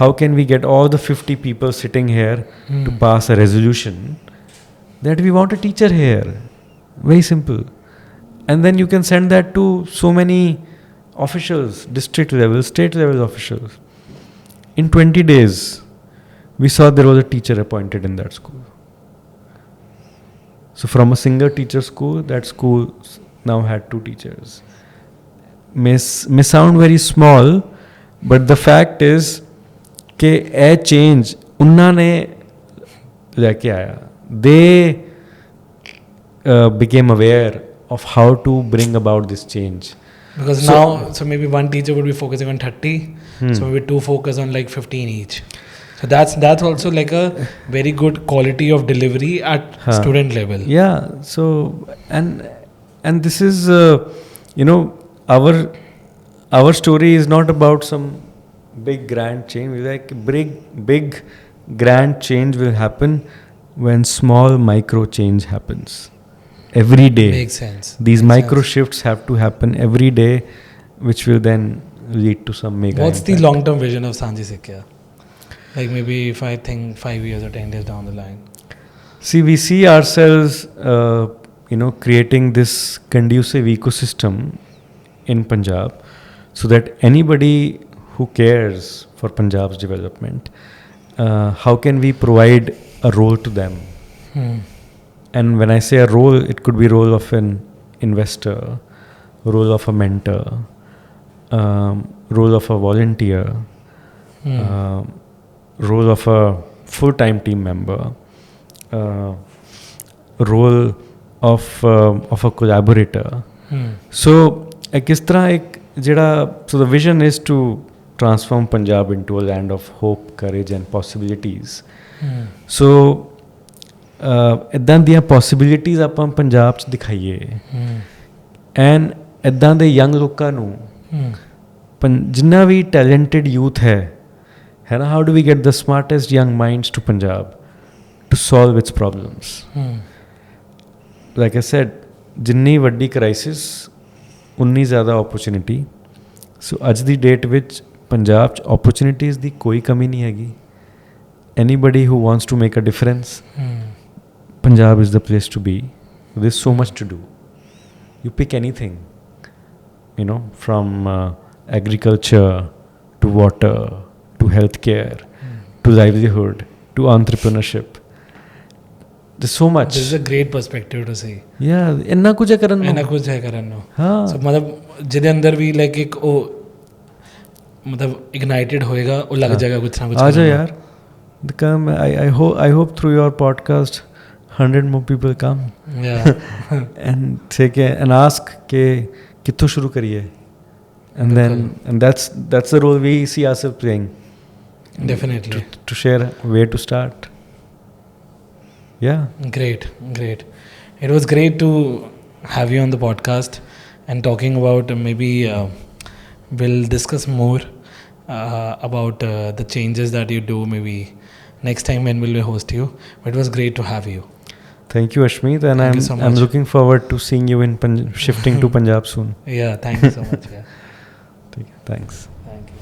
Speaker 1: how can we get all the 50 people sitting here to pass a resolution that we want a teacher here? Very simple. And then you can send that to so many officials, district level, state level officials. In 20 days, we saw there was a teacher appointed in that school. So from a single teacher school, that school now had 2 teachers. May sound very small, but the fact is कि a change उन्होंने लेके आया. They became aware of how to bring about this change.
Speaker 2: Because now, so maybe one teacher would be focusing on 30, so maybe 2 focus on like 15 each. So that's also like a very good quality of delivery at student level.
Speaker 1: Yeah. So and this is our story is not about some big grand change. Like big grand change will happen when small micro change happens every day.
Speaker 2: Makes sense.
Speaker 1: These micro shifts have to happen every day, which will then lead to some mega
Speaker 2: What's
Speaker 1: impact.
Speaker 2: the long-term vision of Sanji Sikhya? Like maybe if I think 5 years or 10 years down the line.
Speaker 1: See, we see ourselves, creating this conducive ecosystem in Punjab, so that anybody who cares for Punjab's development, how can we provide a role to them? And when I say a role, it could be role of an investor, role of a mentor, role of a volunteer, role of a full-time team member, role of a collaborator. So so the vision is to transform Punjab into a land of hope, courage and possibilities. So ਇੱਦਾਂ ਦੀਆਂ possibilities ਆਪਾਂ ਪੰਜਾਬ 'ਚ ਦਿਖਾਈਏ, and ਇੱਦਾਂ ਦੇ young ਲੋਕਾਂ ਨੂੰ, ਜਿੰਨਾ ਵੀ talented youth ਹੈ ਨਾ, how do we get the smartest young minds to Punjab to solve its problems? Like I said, ਜਿੰਨੀ ਵੱਡੀ ਕ੍ਰਾਈਸਿਸ ਉਨੀ ਜ਼ਿਆਦਾ ਓਪਰਚੁਨਿਟੀ. ਸੋ ਅੱਜ ਦੀ ਡੇਟ ਵਿੱਚ ਪੰਜਾਬ 'ਚ ਓਪਰਚੁਨਿਟੀਜ਼ ਦੀ ਕੋਈ ਕਮੀ ਨਹੀਂ ਹੈਗੀ. Anybody who wants to make a difference, Punjab is the place to be. There's so much to do. You pick anything, from agriculture to water to healthcare to livelihood to entrepreneurship. There's so much.
Speaker 2: This is a great perspective to see.
Speaker 1: Yeah, ਇੰਨਾ ਕੁਝ ਹੈ ਕਰਨ ਨੂੰ.
Speaker 2: ਇੰਨਾ ਕੁਝ ਹੈ ਕਰਨ ਨੂੰ.
Speaker 1: ਹਾਂ.
Speaker 2: ਸੋ ਮਤਲਬ ਜਿਹਦੇ ਅੰਦਰ ਵੀ ਲਾਈਕ ਇੱਕ ਉਹ ਮਤਲਬ ਇਗਨਾਈਟਡ ਹੋਏਗਾ, ਉਹ ਲੱਗ ਜਾਏਗਾ ਕੁਝ ਨਾ ਕੁਝ.
Speaker 1: ਆ ਜਾ ਯਾਰ. Come, I hope through your podcast 100 more people come.
Speaker 2: Yeah.
Speaker 1: and ask ke kitho shuru kariye, and that's the role we see ourselves playing.
Speaker 2: Definitely.
Speaker 1: To share where to start. Yeah.
Speaker 2: Great. It was great to have you on the podcast and talking about maybe we'll discuss more about the changes that you do maybe next time when we'll host you. But it was great to have you.
Speaker 1: Thank you, Ashmeet, and I'm looking forward to seeing you in shifting to Punjab soon.
Speaker 2: Yeah, thank you so much. Yeah.
Speaker 1: Thanks.
Speaker 2: Thank you.